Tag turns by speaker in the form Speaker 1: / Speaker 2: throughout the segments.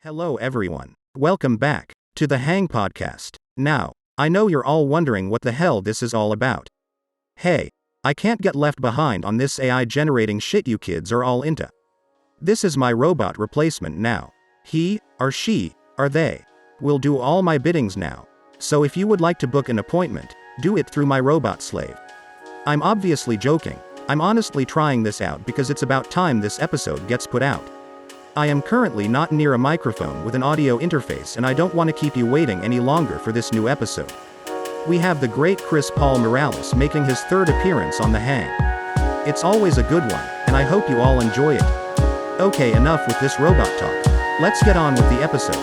Speaker 1: Hello everyone. Welcome back to the Hang Podcast. Now, I know you're all wondering what the hell this is all about. Hey, I can't get left behind on this AI generating shit you kids are all into. This is my robot replacement now. He, or she, or they, will do all my biddings now. So if you would like to book an appointment, do it through my robot slave. I'm obviously joking. I'm honestly trying this out because it's about time this episode gets put out. I am currently not near a microphone with an audio interface and I don't want to keep you waiting any longer for this new episode. We have the great Chris Paul Morales making his third appearance on The Hang. It's always a good one, and I hope you all enjoy it. Okay, enough with this robot talk. Let's get on with the episode.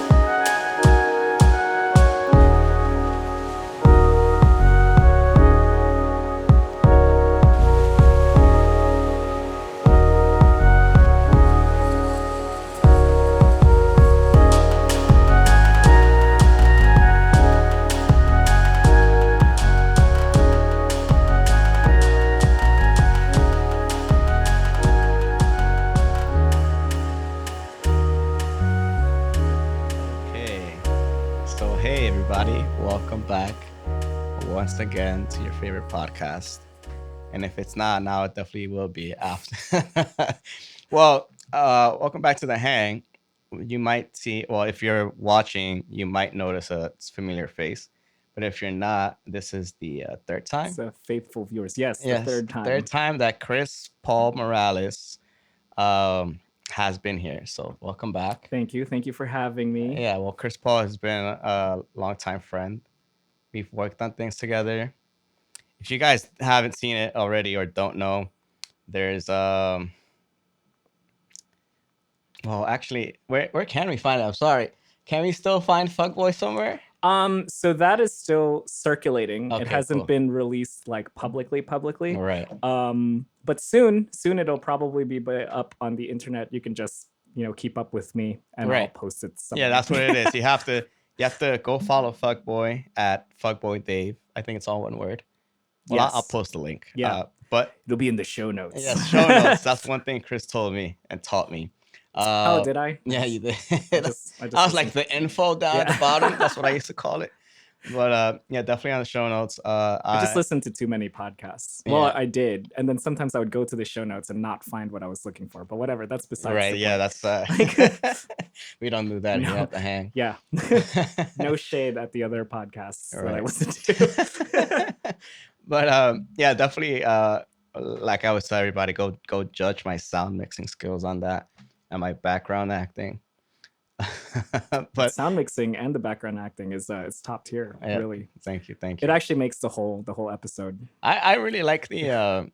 Speaker 2: Once again to your favorite podcast, and if it's not now, it definitely will be after. Welcome back to The Hang. You might see, if you're watching, you might notice a familiar face, but if you're not, this is the third time.
Speaker 3: It's faithful viewers. Yes, the third
Speaker 2: time that Chris Paul Morales has been here. So welcome back.
Speaker 3: Thank you for having me.
Speaker 2: Yeah, well, Chris Paul has been a longtime friend. We've worked on things together. If you guys haven't seen it already or don't know, there's actually, where can we find it? I'm sorry. Can we still find Fuggboi somewhere?
Speaker 3: So that is still circulating.
Speaker 2: Okay,
Speaker 3: it hasn't been released like publicly.
Speaker 2: Right.
Speaker 3: But soon it'll probably be up on the internet. You can just, keep up with me and I'll post it somewhere.
Speaker 2: Yeah, that's what it is. You have to go follow Fuggboi at Fuggboi Dave. I think it's all one word. Well,
Speaker 3: yes.
Speaker 2: I'll post the link.
Speaker 3: Yeah,
Speaker 2: but
Speaker 3: it'll be in the show notes.
Speaker 2: Yeah, show notes. That's one thing Chris told me and taught me.
Speaker 3: Did I?
Speaker 2: Yeah, you did.
Speaker 3: I was
Speaker 2: like the info down at the bottom. That's what I used to call it. But definitely on the show notes.
Speaker 3: I just listened to too many podcasts. Yeah. Well, I did, and then sometimes I would go to the show notes and not find what I was looking for. But whatever, that's besides.
Speaker 2: Right?
Speaker 3: The
Speaker 2: yeah,
Speaker 3: point.
Speaker 2: That's. We don't do that here at The Hang.
Speaker 3: Yeah. No shade at the other podcasts that I listen to.
Speaker 2: But definitely. Like I would tell everybody, go judge my sound mixing skills on that and my background acting.
Speaker 3: But sound mixing and the background acting is it's top tier. Yeah, really.
Speaker 2: Thank you.
Speaker 3: It actually makes the whole episode.
Speaker 2: I really like the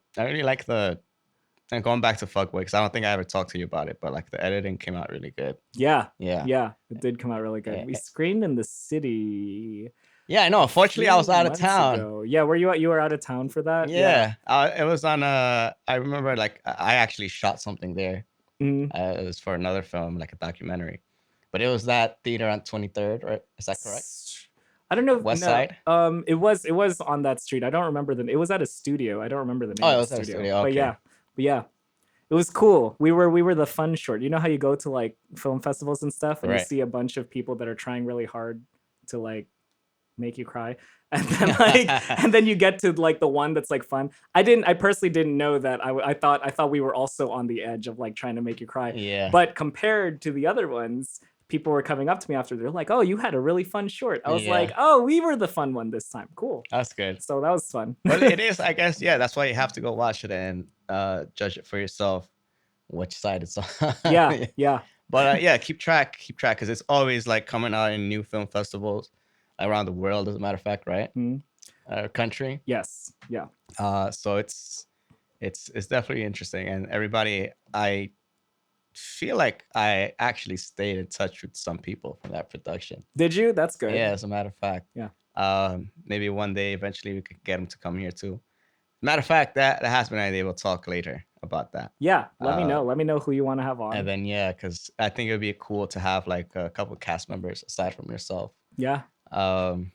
Speaker 2: and going back to Fuggboi, because I don't think I ever talked to you about it, but like the editing came out really good.
Speaker 3: Yeah. It did come out really good. Yeah. We screened in the city.
Speaker 2: Yeah, I know. Unfortunately, I was out of town.
Speaker 3: Ago. Yeah, were you were out of town for that?
Speaker 2: Yeah. It was on I remember I actually shot something there.
Speaker 3: Mm-hmm.
Speaker 2: It was for another film, like a documentary. But it was that theater on 23rd, right? Is that correct?
Speaker 3: I don't know.
Speaker 2: West Side?
Speaker 3: It was on that street. I don't remember it was at a studio. I don't remember the name of the studio.
Speaker 2: Okay.
Speaker 3: But yeah. It was cool. We were the fun short. You know how you go to like film festivals and stuff and you see a bunch of people that are trying really hard to like make you cry, and then and then you get to like the one that's like fun. I personally didn't know that. I thought we were also on the edge of like trying to make you cry.
Speaker 2: Yeah.
Speaker 3: But compared to the other ones, people were coming up to me after. They're like, "Oh, you had a really fun short." I was like, "Oh, we were the fun one this time. Cool."
Speaker 2: That's good.
Speaker 3: So that was fun.
Speaker 2: Well, it is, I guess. Yeah, that's why you have to go watch it and judge it for yourself, which side it's on.
Speaker 3: Yeah.
Speaker 2: But keep track, because it's always like coming out in new film festivals around the world, as a matter of fact, right?
Speaker 3: Mm-hmm.
Speaker 2: Country.
Speaker 3: Yes. Yeah.
Speaker 2: So it's definitely interesting, and everybody, I feel like I actually stayed in touch with some people from that production.
Speaker 3: Did you? That's good.
Speaker 2: Yeah, as a matter of fact.
Speaker 3: Yeah.
Speaker 2: Maybe one day, eventually, we could get them to come here too. Matter of fact, that has been an idea. We'll talk later about that.
Speaker 3: Yeah, let me know. Let me know who you want to have on.
Speaker 2: And then because I think it would be cool to have like a couple of cast members aside from yourself.
Speaker 3: Yeah.
Speaker 2: To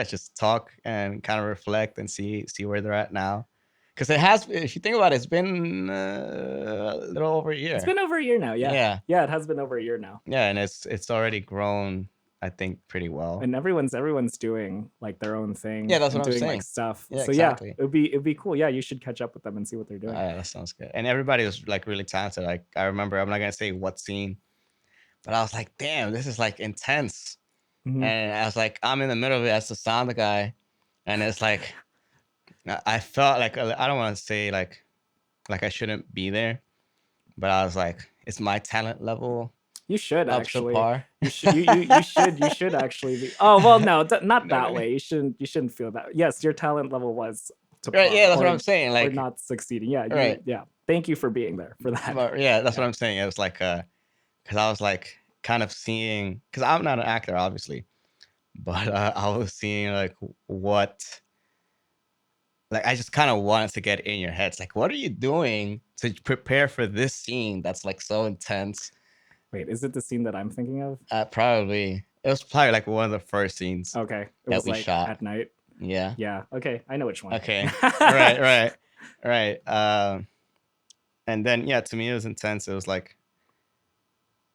Speaker 2: just talk and kind of reflect and see where they're at now. Because it has, if you think about it, it's been a little over a year.
Speaker 3: It's been over a year now. Yeah. Yeah, it has been over a year now.
Speaker 2: Yeah, and it's already grown, I think, pretty well.
Speaker 3: And everyone's doing like their own thing.
Speaker 2: Yeah, that's
Speaker 3: and
Speaker 2: what I'm
Speaker 3: doing
Speaker 2: saying.
Speaker 3: like stuff.
Speaker 2: Yeah,
Speaker 3: so
Speaker 2: exactly.
Speaker 3: yeah, it'd be cool. Yeah, you should catch up with them and see what they're doing.
Speaker 2: Yeah, that sounds good. And everybody was like really talented. Like I remember, I'm not gonna say what scene, but I was like, damn, this is like intense.
Speaker 3: Mhm.
Speaker 2: And I was like, I'm in the middle of it as the sound guy, and it's like, I felt like I don't want to say like I shouldn't be there, but I was like, it's my talent level.
Speaker 3: You should
Speaker 2: up
Speaker 3: actually.
Speaker 2: to par.
Speaker 3: You should actually be. Oh well, no, not
Speaker 2: You know what
Speaker 3: that
Speaker 2: I mean?
Speaker 3: way. You shouldn't feel that. Yes, your talent level was to
Speaker 2: Right?
Speaker 3: par,
Speaker 2: Yeah, that's
Speaker 3: or,
Speaker 2: what I'm saying.
Speaker 3: or
Speaker 2: Like,
Speaker 3: not succeeding. Yeah,
Speaker 2: right.
Speaker 3: yeah. Thank you for being there for that.
Speaker 2: But yeah, that's
Speaker 3: Yeah.
Speaker 2: what I'm saying. It was like, because I was like kind of seeing, because I'm not an actor, obviously, but I was seeing like what, like I just kind of wanted to get in your heads. Like, what are you doing to prepare for this scene that's like so intense?
Speaker 3: Wait, is it the scene that I'm thinking of?
Speaker 2: Probably. It was probably like one of the first scenes
Speaker 3: Okay, it
Speaker 2: that
Speaker 3: was
Speaker 2: we
Speaker 3: like
Speaker 2: shot.
Speaker 3: at night.
Speaker 2: Yeah.
Speaker 3: Yeah. Okay, I know which one.
Speaker 2: Okay. Right. And then yeah, to me it was intense. It was like,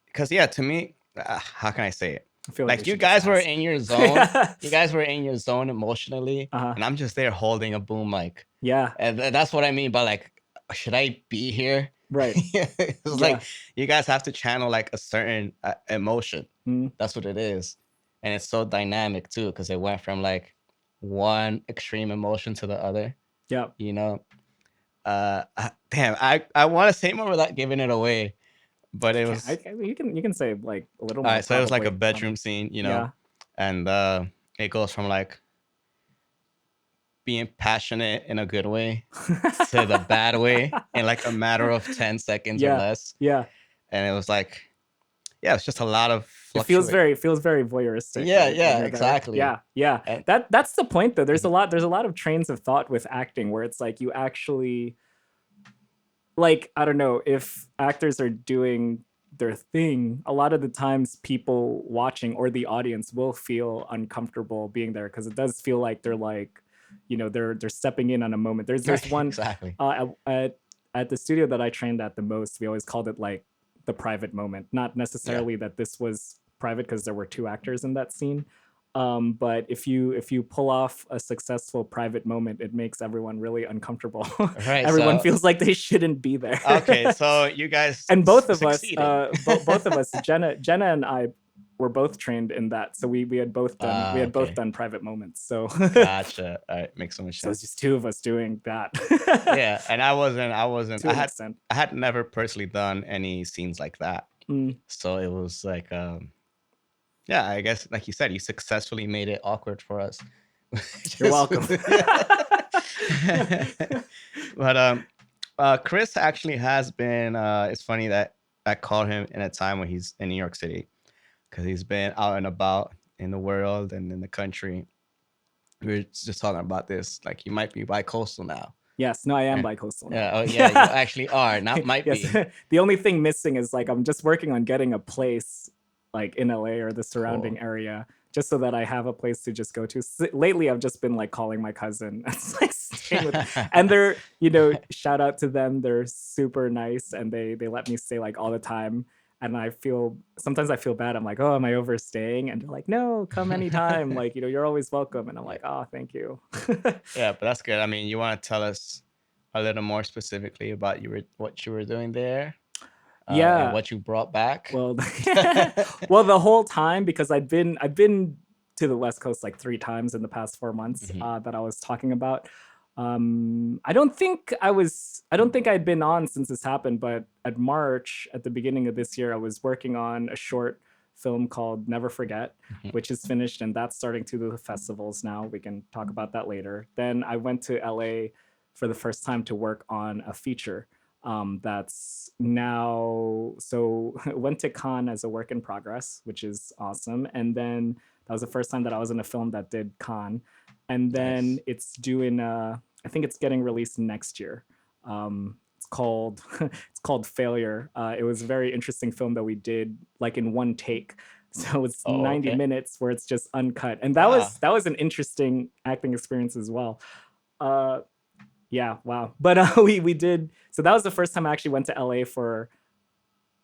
Speaker 2: because yeah, to me, how can I say it?
Speaker 3: I feel
Speaker 2: Like
Speaker 3: we
Speaker 2: you
Speaker 3: should just
Speaker 2: guys were
Speaker 3: ask.
Speaker 2: in your zone. You guys were in your zone emotionally,
Speaker 3: Uh-huh.
Speaker 2: and I'm just there holding a boom mic.
Speaker 3: Yeah.
Speaker 2: And that's what I mean by like, should I be here?
Speaker 3: Right.
Speaker 2: It's
Speaker 3: Yeah.
Speaker 2: like you guys have to channel like a certain emotion.
Speaker 3: Mhm.
Speaker 2: That's what it is, and it's so dynamic too because it went from like one extreme emotion to the other.
Speaker 3: Yeah.
Speaker 2: You know, damn, I want to say more without giving it away, but it was
Speaker 3: You can say like a little
Speaker 2: all
Speaker 3: more.
Speaker 2: right. So it was like a
Speaker 3: probably.
Speaker 2: bedroom scene, you know,
Speaker 3: Yeah.
Speaker 2: and it goes from like being passionate in a good way to the bad way in like a matter of 10 seconds or
Speaker 3: Yeah.
Speaker 2: less.
Speaker 3: Yeah.
Speaker 2: And it was like, yeah, it's just a lot of
Speaker 3: It feels very voyeuristic.
Speaker 2: Yeah,
Speaker 3: right?
Speaker 2: yeah,
Speaker 3: When you're there.
Speaker 2: exactly.
Speaker 3: Yeah.
Speaker 2: And-
Speaker 3: That's the point though. There's a lot of trains of thought with acting where it's like you actually, like, I don't know, if actors are doing their thing, a lot of the times people watching or the audience will feel uncomfortable being there because it does feel like they're like, you know, they're stepping in on a moment. There's one
Speaker 2: exactly.
Speaker 3: at the studio that I trained at the most, we always called it like the private moment. Not necessarily that this was private because there were two actors in that scene. But if you pull off a successful private moment, it makes everyone really uncomfortable.
Speaker 2: Right.
Speaker 3: Everyone feels like they shouldn't be there.
Speaker 2: Okay, so you guys
Speaker 3: and both of
Speaker 2: succeeded.
Speaker 3: us, both of us, Jenna and I were both trained in that, so we had both done both done private moments. So
Speaker 2: gotcha. All right, makes so much
Speaker 3: so it's
Speaker 2: sense.
Speaker 3: just two of us doing that.
Speaker 2: Yeah, and I wasn't.
Speaker 3: To an extent.
Speaker 2: I had never personally done any scenes like that, so it was like, yeah, I guess like you said, you successfully made it awkward for us.
Speaker 3: You're welcome.
Speaker 2: But Chris actually has been. It's funny that I called him in a time when he's in New York City, because he's been out and about in the world and in the country. We were just talking about this. Like, you might be bi-coastal now.
Speaker 3: Yes, no, I am bi-coastal now.
Speaker 2: Yeah, oh yeah, you actually are. Not might be.
Speaker 3: The only thing missing is like I'm just working on getting a place like in LA or the surrounding area, just so that I have a place to just go to. Lately, I've just been like calling my cousin. It's like staying with and they're, you know, shout out to them. They're super nice and they let me stay like all the time. And sometimes I feel bad. I'm like, oh, am I overstaying? And they're like, no, come anytime. Like, you know, you're always welcome. And I'm like, oh, thank you.
Speaker 2: Yeah, but that's good. I mean, you want to tell us a little more specifically about what you were doing there?
Speaker 3: Yeah.
Speaker 2: And what you brought back?
Speaker 3: Well, well, the whole time, because I've been to the West Coast like 3 times in the past 4 months that I was talking about. I don't think I'd been on since this happened, but at the beginning of this year, I was working on a short film called Never Forget, which is finished, and that's starting to do the festivals now. We can talk about that later. Then I went to LA for the first time to work on a feature that's now, so went to Cannes as a work in progress, which is awesome. And then that was the first time that I was in a film that did Cannes. And then it's doing, I think it's getting released next year. It's called Failure. It was a very interesting film that we did like in one take. So it's 90 minutes where it's just uncut. And that was an interesting acting experience as well. Yeah, wow. But we did. So that was the first time I actually went to LA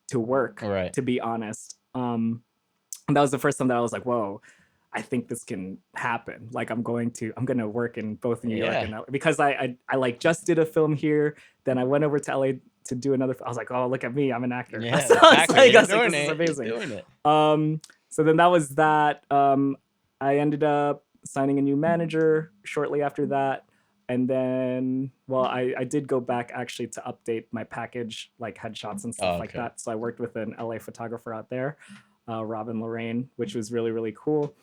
Speaker 3: to work.
Speaker 2: Right.
Speaker 3: To be honest, and that was the first time that I was like, whoa. I think this can happen. Like I'm gonna work in both New York and LA because I like just did a film here. Then I went over to LA to do another. I was like, oh, look at me, I'm an actor.
Speaker 2: Yeah,
Speaker 3: So I was like,
Speaker 2: this
Speaker 3: is amazing.
Speaker 2: You're doing it.
Speaker 3: So then that was that. I ended up signing a new manager shortly after that. And then, well, I did go back actually to update my package, like headshots and stuff like that. So I worked with an LA photographer out there, Robin Lorraine, which was really, really cool.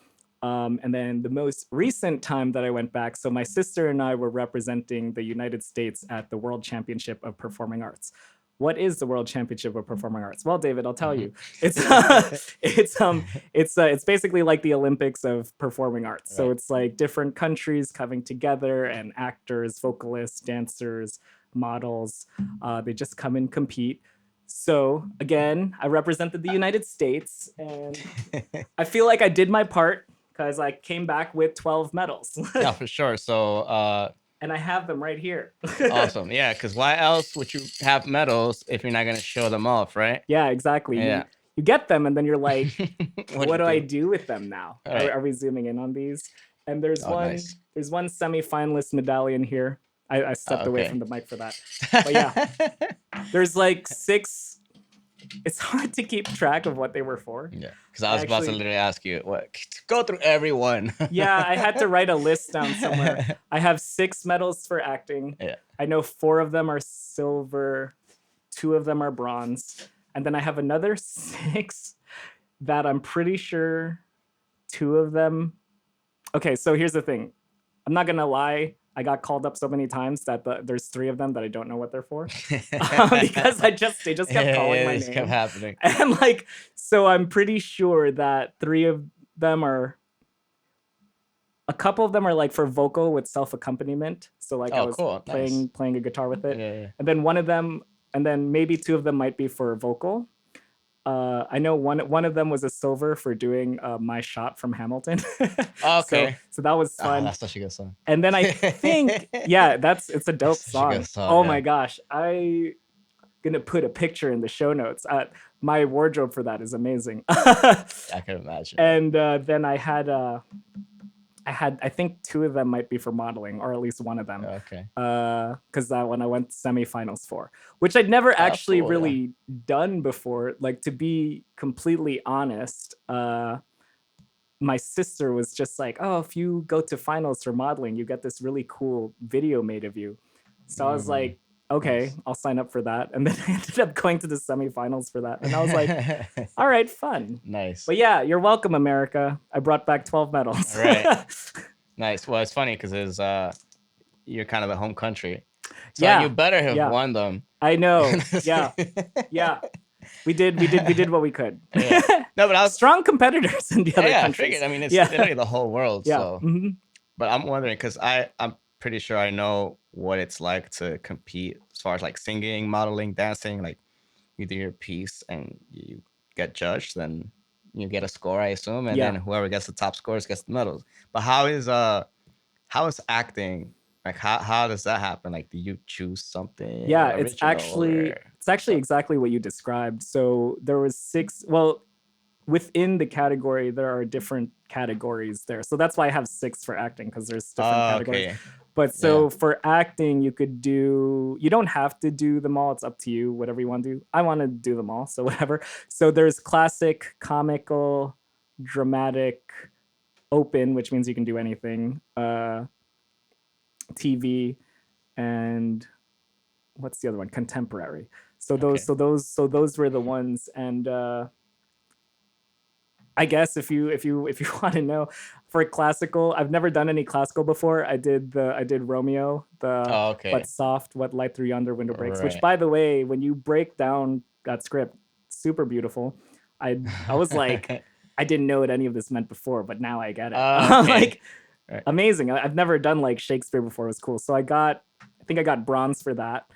Speaker 3: And then the most recent time that I went back, so my sister and I were representing the United States at the World Championship of Performing Arts. What is the World Championship of Performing Arts? Well, David, I'll tell you. It's basically like the Olympics of performing arts. So it's like different countries coming together and actors, vocalists, dancers, models. They just come and compete. So again, I represented the United States, and I feel like I did my part because I came back with 12 medals.
Speaker 2: Yeah, for sure. So
Speaker 3: and I have them right here.
Speaker 2: Awesome. Yeah, because why else would you have medals if you're not going to show them off, right?
Speaker 3: Yeah, exactly.
Speaker 2: Yeah.
Speaker 3: You get them, and then you're like, what do I
Speaker 2: do?
Speaker 3: do with them now?
Speaker 2: Right.
Speaker 3: Are we zooming in on these? And there's
Speaker 2: nice.
Speaker 3: There's one semi-finalist medallion here. I stepped away from the mic for that. But yeah, there's like 6. It's hard to keep track of what they were for.
Speaker 2: Yeah, because I was about to literally ask you, go through every one.
Speaker 3: Yeah, I had to write a list down somewhere. I have 6 medals for acting.
Speaker 2: Yeah.
Speaker 3: I know 4 of them are silver, 2 of them are bronze, and then I have another 6 that I'm pretty sure 2 of them. Okay, so here's the thing. I'm not gonna lie. I got called up so many times that there's 3 of them that I don't know what they're for because they just kept calling my name.
Speaker 2: It kept happening.
Speaker 3: And like, so I'm pretty sure that 3 of them are. A couple of them are like for vocal with self accompaniment. So like I was playing a guitar with it.
Speaker 2: Yeah.
Speaker 3: And then one of them, and then maybe 2 of them might be for vocal. I know one of them was a silver for doing My Shot from Hamilton.
Speaker 2: Okay.
Speaker 3: So that was fun.
Speaker 2: That's such a good song.
Speaker 3: And then I think, it's a dope song. Oh my gosh. I'm gonna put a picture in the show notes. My wardrobe for that is amazing.
Speaker 2: I can imagine.
Speaker 3: And then I think 2 of them might be for modeling, or at least one of them.
Speaker 2: Okay.
Speaker 3: Because that one I went semifinals for, which I'd never actually really done before. Like, to be completely honest, my sister was just like, oh, if you go to finals for modeling, you get this really cool video made of you. So I was like, okay, I'll sign up for that. And then I ended up going to the semifinals for that. And I was like, all right, fun.
Speaker 2: Nice.
Speaker 3: But yeah, you're welcome, America. I brought back 12 medals.
Speaker 2: Right. Nice. Well, it's funny because you're kind of the home country. So you better have won them.
Speaker 3: I know. Yeah. Yeah. We did what we could.
Speaker 2: Yeah. No, but I was
Speaker 3: strong competitors in the other countries.
Speaker 2: I figured. I mean, it's literally the whole world.
Speaker 3: Yeah.
Speaker 2: So. Mm-hmm. But I'm wondering because I'm pretty sure I know what it's like to compete as far as like singing, modeling, dancing. Like you do your piece and you get judged, then you get a score, I assume, and then whoever gets the top scores gets the medals. But how is acting? Like how does that happen? Like, do you choose something?
Speaker 3: Yeah, it's actually exactly what you described. So there was 6. Well, within the category, there are different categories there. So that's why I have 6 for acting, because there's different categories. Okay. But so for acting, you don't have to do them all. It's up to you, whatever you want to do. I want to do them all, so whatever. So there's classic, comical, dramatic, open, which means you can do anything, TV, and what's the other one? Contemporary. So those were the ones. And I guess if you want to know, for classical, I've never done any classical before. I did Romeo, What Soft, What Light Through Yonder Window Breaks, which, by the way, when you break down that script, super beautiful. I was like, I didn't know what any of this meant before, but now I get it. Like, amazing. I've never done like Shakespeare before. It was cool. So I think I got bronze for that.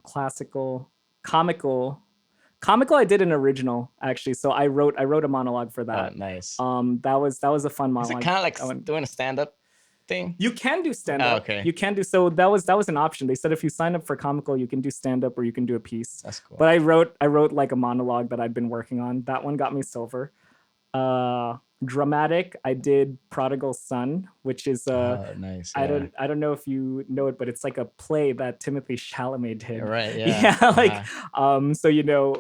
Speaker 3: Classical, comical, I did an original, actually. So I wrote a monologue for that.
Speaker 2: Nice.
Speaker 3: That was a fun monologue.
Speaker 2: Is it kind of like doing a stand-up? thing?
Speaker 3: You can do stand up.
Speaker 2: Okay.
Speaker 3: You can do so. That was an option. They said if you sign up for comical, you can do stand up or you can do a piece.
Speaker 2: That's cool.
Speaker 3: But I wrote like a monologue that I'd been working on. That one got me silver. Dramatic, I did Prodigal Son, which is
Speaker 2: nice. Yeah.
Speaker 3: I don't know if you know it, but it's like a play that Timothy Chalamet did.
Speaker 2: Right. Yeah.
Speaker 3: Yeah. Like so you know.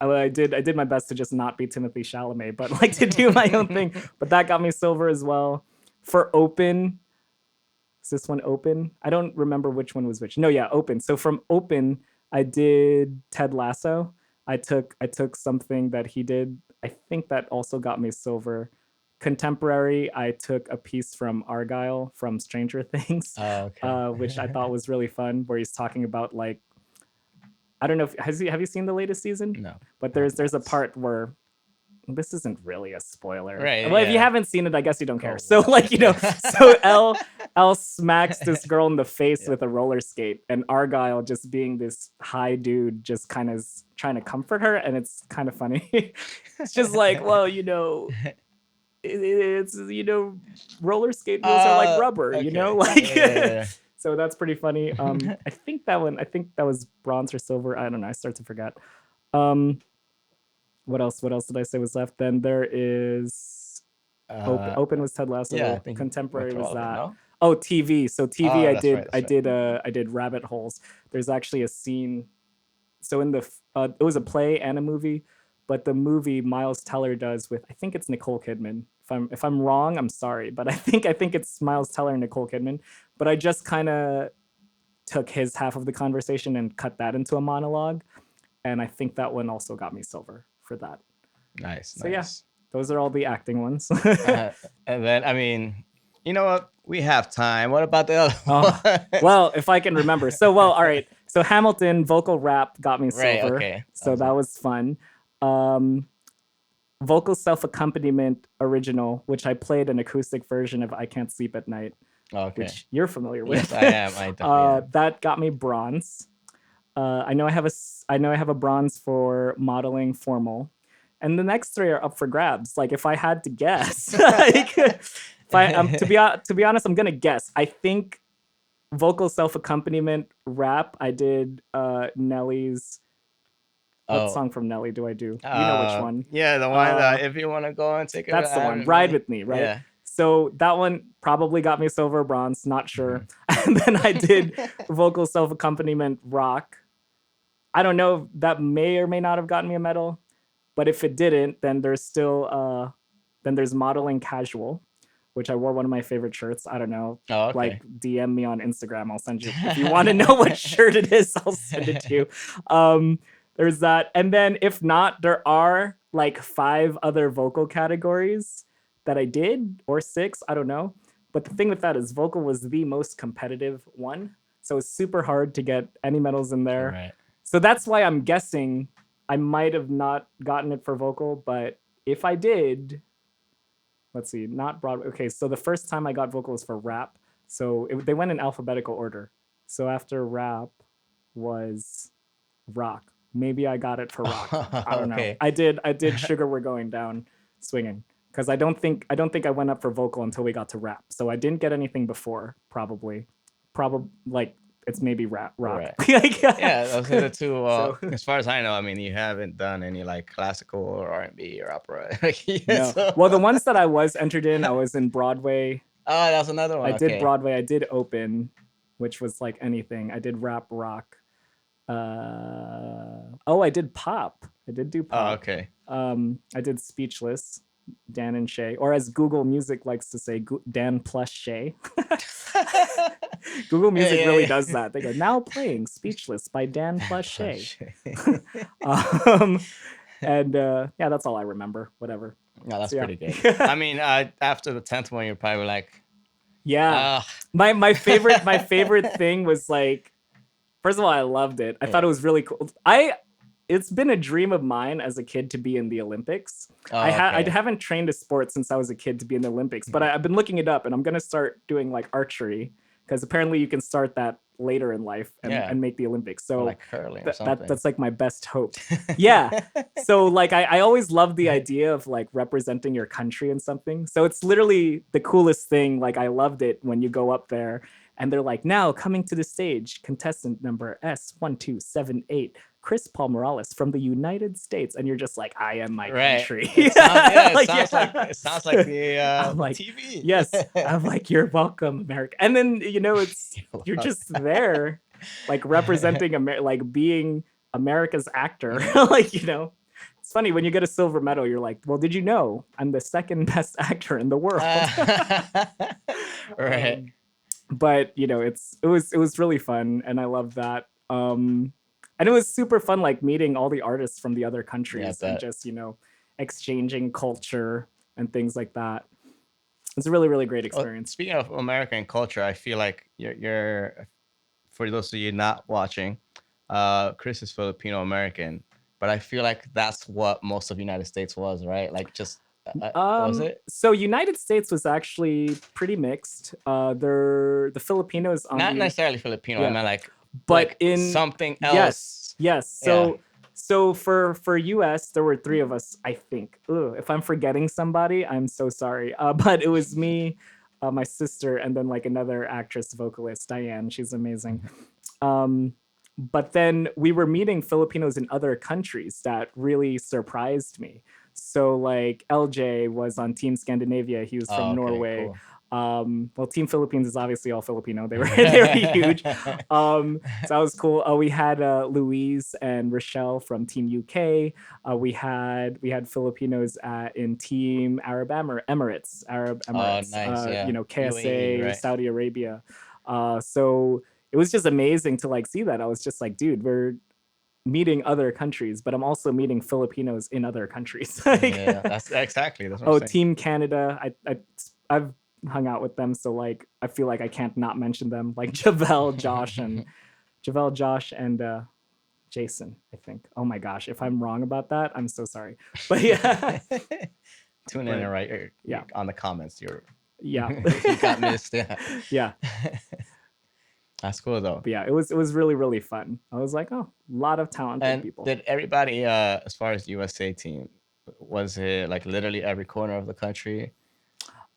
Speaker 3: I did my best to just not be Timothy Chalamet, but like to do my own thing. But that got me silver as well. For Open, is this one Open? I don't remember which one was which. No, yeah, Open. So from Open, I did Ted Lasso. I took something that he did. I think that also got me silver. Contemporary, I took a piece from Argyle from Stranger Things, which I thought was really fun, where he's talking about like, I don't know if have you seen the latest season?
Speaker 2: No.
Speaker 3: But there's a part where this isn't really a spoiler.
Speaker 2: Right.
Speaker 3: Well, if you haven't seen it, I guess you don't care. So like, you know, so Elle smacks this girl in the face with a roller skate, and Argyle, just being this high dude, just kind of trying to comfort her, and it's kind of funny. It's just like, well, you know, it's, you know, roller skate wheels are like rubber, you know, like so that's pretty funny. I think that was bronze or silver. I don't know. I start to forget. What else did I say was left? Then there is Open was Ted Lasso.
Speaker 2: Yeah, I think
Speaker 3: Contemporary was that.
Speaker 2: No?
Speaker 3: Oh, TV. So TV,
Speaker 2: right.
Speaker 3: I did Rabbit Holes. There's actually a scene. So in the it was a play and a movie, but the movie Miles Teller does with, I think it's Nicole Kidman. If I'm wrong, I'm sorry, but I think it's Miles Teller and Nicole Kidman. But I just kind of took his half of the conversation and cut that into a monologue, and I think that one also got me silver for that.
Speaker 2: Nice.
Speaker 3: So yeah, those are all the acting ones.
Speaker 2: And then, I mean, you know what? We have time. What about the other one?
Speaker 3: Well, if I can remember. So, all right. So Hamilton vocal rap got me silver.
Speaker 2: Right, okay.
Speaker 3: So that was fun. Vocal self-accompaniment original, which I played an acoustic version of I Can't Sleep at Night, which you're familiar with.
Speaker 2: Yes, I am. I definitely am.
Speaker 3: That got me bronze. I know I have a bronze for modeling formal, and the next three are up for grabs. Like if I had to guess, like, to be honest, I'm gonna guess. I think vocal self-accompaniment rap. I did Nelly's. What song from Nelly do I do? You know which one?
Speaker 2: Yeah, the one that If You Want to Go and Take a
Speaker 3: That's the one. Ride With Me, right? Yeah. So that one probably got me silver or bronze, not sure. And then I did vocal self-accompaniment rock. I don't know, that may or may not have gotten me a medal, but if it didn't, then there's still there's modeling casual, which I wore one of my favorite shirts. I don't know.
Speaker 2: Oh, okay.
Speaker 3: Like DM me on Instagram. I'll send you. If you want to know what shirt it is, I'll send it to you. There's that. And then if not, there are like 5 other vocal categories that I did, or 6, I don't know. But the thing with that is vocal was the most competitive one. So it's super hard to get any medals in there.
Speaker 2: Right.
Speaker 3: So that's why I'm guessing I might have not gotten it for vocal, but if I did, let's see, not Broadway. Okay, so the first time I got vocal was for rap. So they went in alphabetical order. So after rap was rock. Maybe I got it for rock. I don't know. I did Sugar We're Going Down swinging, because I don't think I went up for vocal until we got to rap. So I didn't get anything before, probably like it's maybe rock.
Speaker 2: Right. Yeah, those are the two. So, as far as I know, I mean, you haven't done any like classical or R&B or opera.
Speaker 3: No. So. Well, the ones that I was entered in, I was in Broadway.
Speaker 2: Oh, that's another one.
Speaker 3: I did Broadway. I did Open, which was like anything. I did rap, rock. I did pop. I did do pop.
Speaker 2: Oh, okay.
Speaker 3: I did Speechless, Dan and Shay, or as Google Music likes to say, Dan plus Shay. Google Music really does that. They go, now playing Speechless by Dan plus Shay. And that's all I remember. Whatever.
Speaker 2: No, that's pretty good. I mean, after the 10th one, you're probably like,
Speaker 3: my favorite thing was like, first of all, I loved it. I thought it was really cool. It's been a dream of mine as a kid to be in the Olympics. I haven't trained a sport since I was a kid to be in the Olympics, but I've been looking it up, and I'm gonna start doing like archery because apparently you can start that later in life and make the Olympics. So
Speaker 2: like curling or something.
Speaker 3: That's like my best hope. Yeah. So like I always love the idea of like representing your country in something. So it's literally the coolest thing. Like I loved it when you go up there and they're like, now coming to the stage, contestant number S1278, Chris Paul Morales from the United States. And you're just like, I am my country.
Speaker 2: It sounds like the
Speaker 3: I'm like,
Speaker 2: TV.
Speaker 3: Yes. I'm like, you're welcome, America. And then, you know, you're just there, like representing like being America's actor. Like, you know, it's funny when you get a silver medal, you're like, well, did you know I'm the second best actor in the world?
Speaker 2: Right.
Speaker 3: But you know, it was really fun, and I love that. And it was super fun, like meeting all the artists from the other countries and just, you know, exchanging culture and things like that. It's a really, really great experience.
Speaker 2: Speaking of American culture, I feel like you're for those of you not watching, Chris is Filipino American, but I feel like that's what most of the United States was, right? Like just was it?
Speaker 3: So United States was actually pretty mixed. The Filipinos on
Speaker 2: not necessarily Filipino. I mean like,
Speaker 3: but in
Speaker 2: something else.
Speaker 3: Yes. So for US, there were 3 of us, I think. Ugh, if I'm forgetting somebody, I'm so sorry. But it was me, my sister, and then like another actress, vocalist, Diane. She's amazing. But then we were meeting Filipinos in other countries that really surprised me. So like LJ was on Team Scandinavia. He was from Norway. Cool. Well, Team Philippines is obviously all Filipino. They were huge. So that was cool. We had Louise and Rochelle from Team UK. We had Filipinos in Team Arab Emirates.
Speaker 2: Nice,
Speaker 3: you know, KSA,
Speaker 2: UAE, right?
Speaker 3: Saudi Arabia. So it was just amazing to like see that. I was just like, dude, we're meeting other countries, but I'm also meeting Filipinos in other countries.
Speaker 2: Yeah, that's exactly. That's what I'm saying.
Speaker 3: Team Canada. I've hung out with them, so like I feel like I can't not mention them. Like Javel, Josh, and Jason, I think. Oh my gosh, if I'm wrong about that, I'm so sorry. But yeah,
Speaker 2: tune in and write on the comments. You got missed.
Speaker 3: Yeah.
Speaker 2: That's cool though.
Speaker 3: But yeah, it was really, really fun. I was like, oh, a lot of talented people.
Speaker 2: Did everybody, as far as USA team, was it like literally every corner of the country?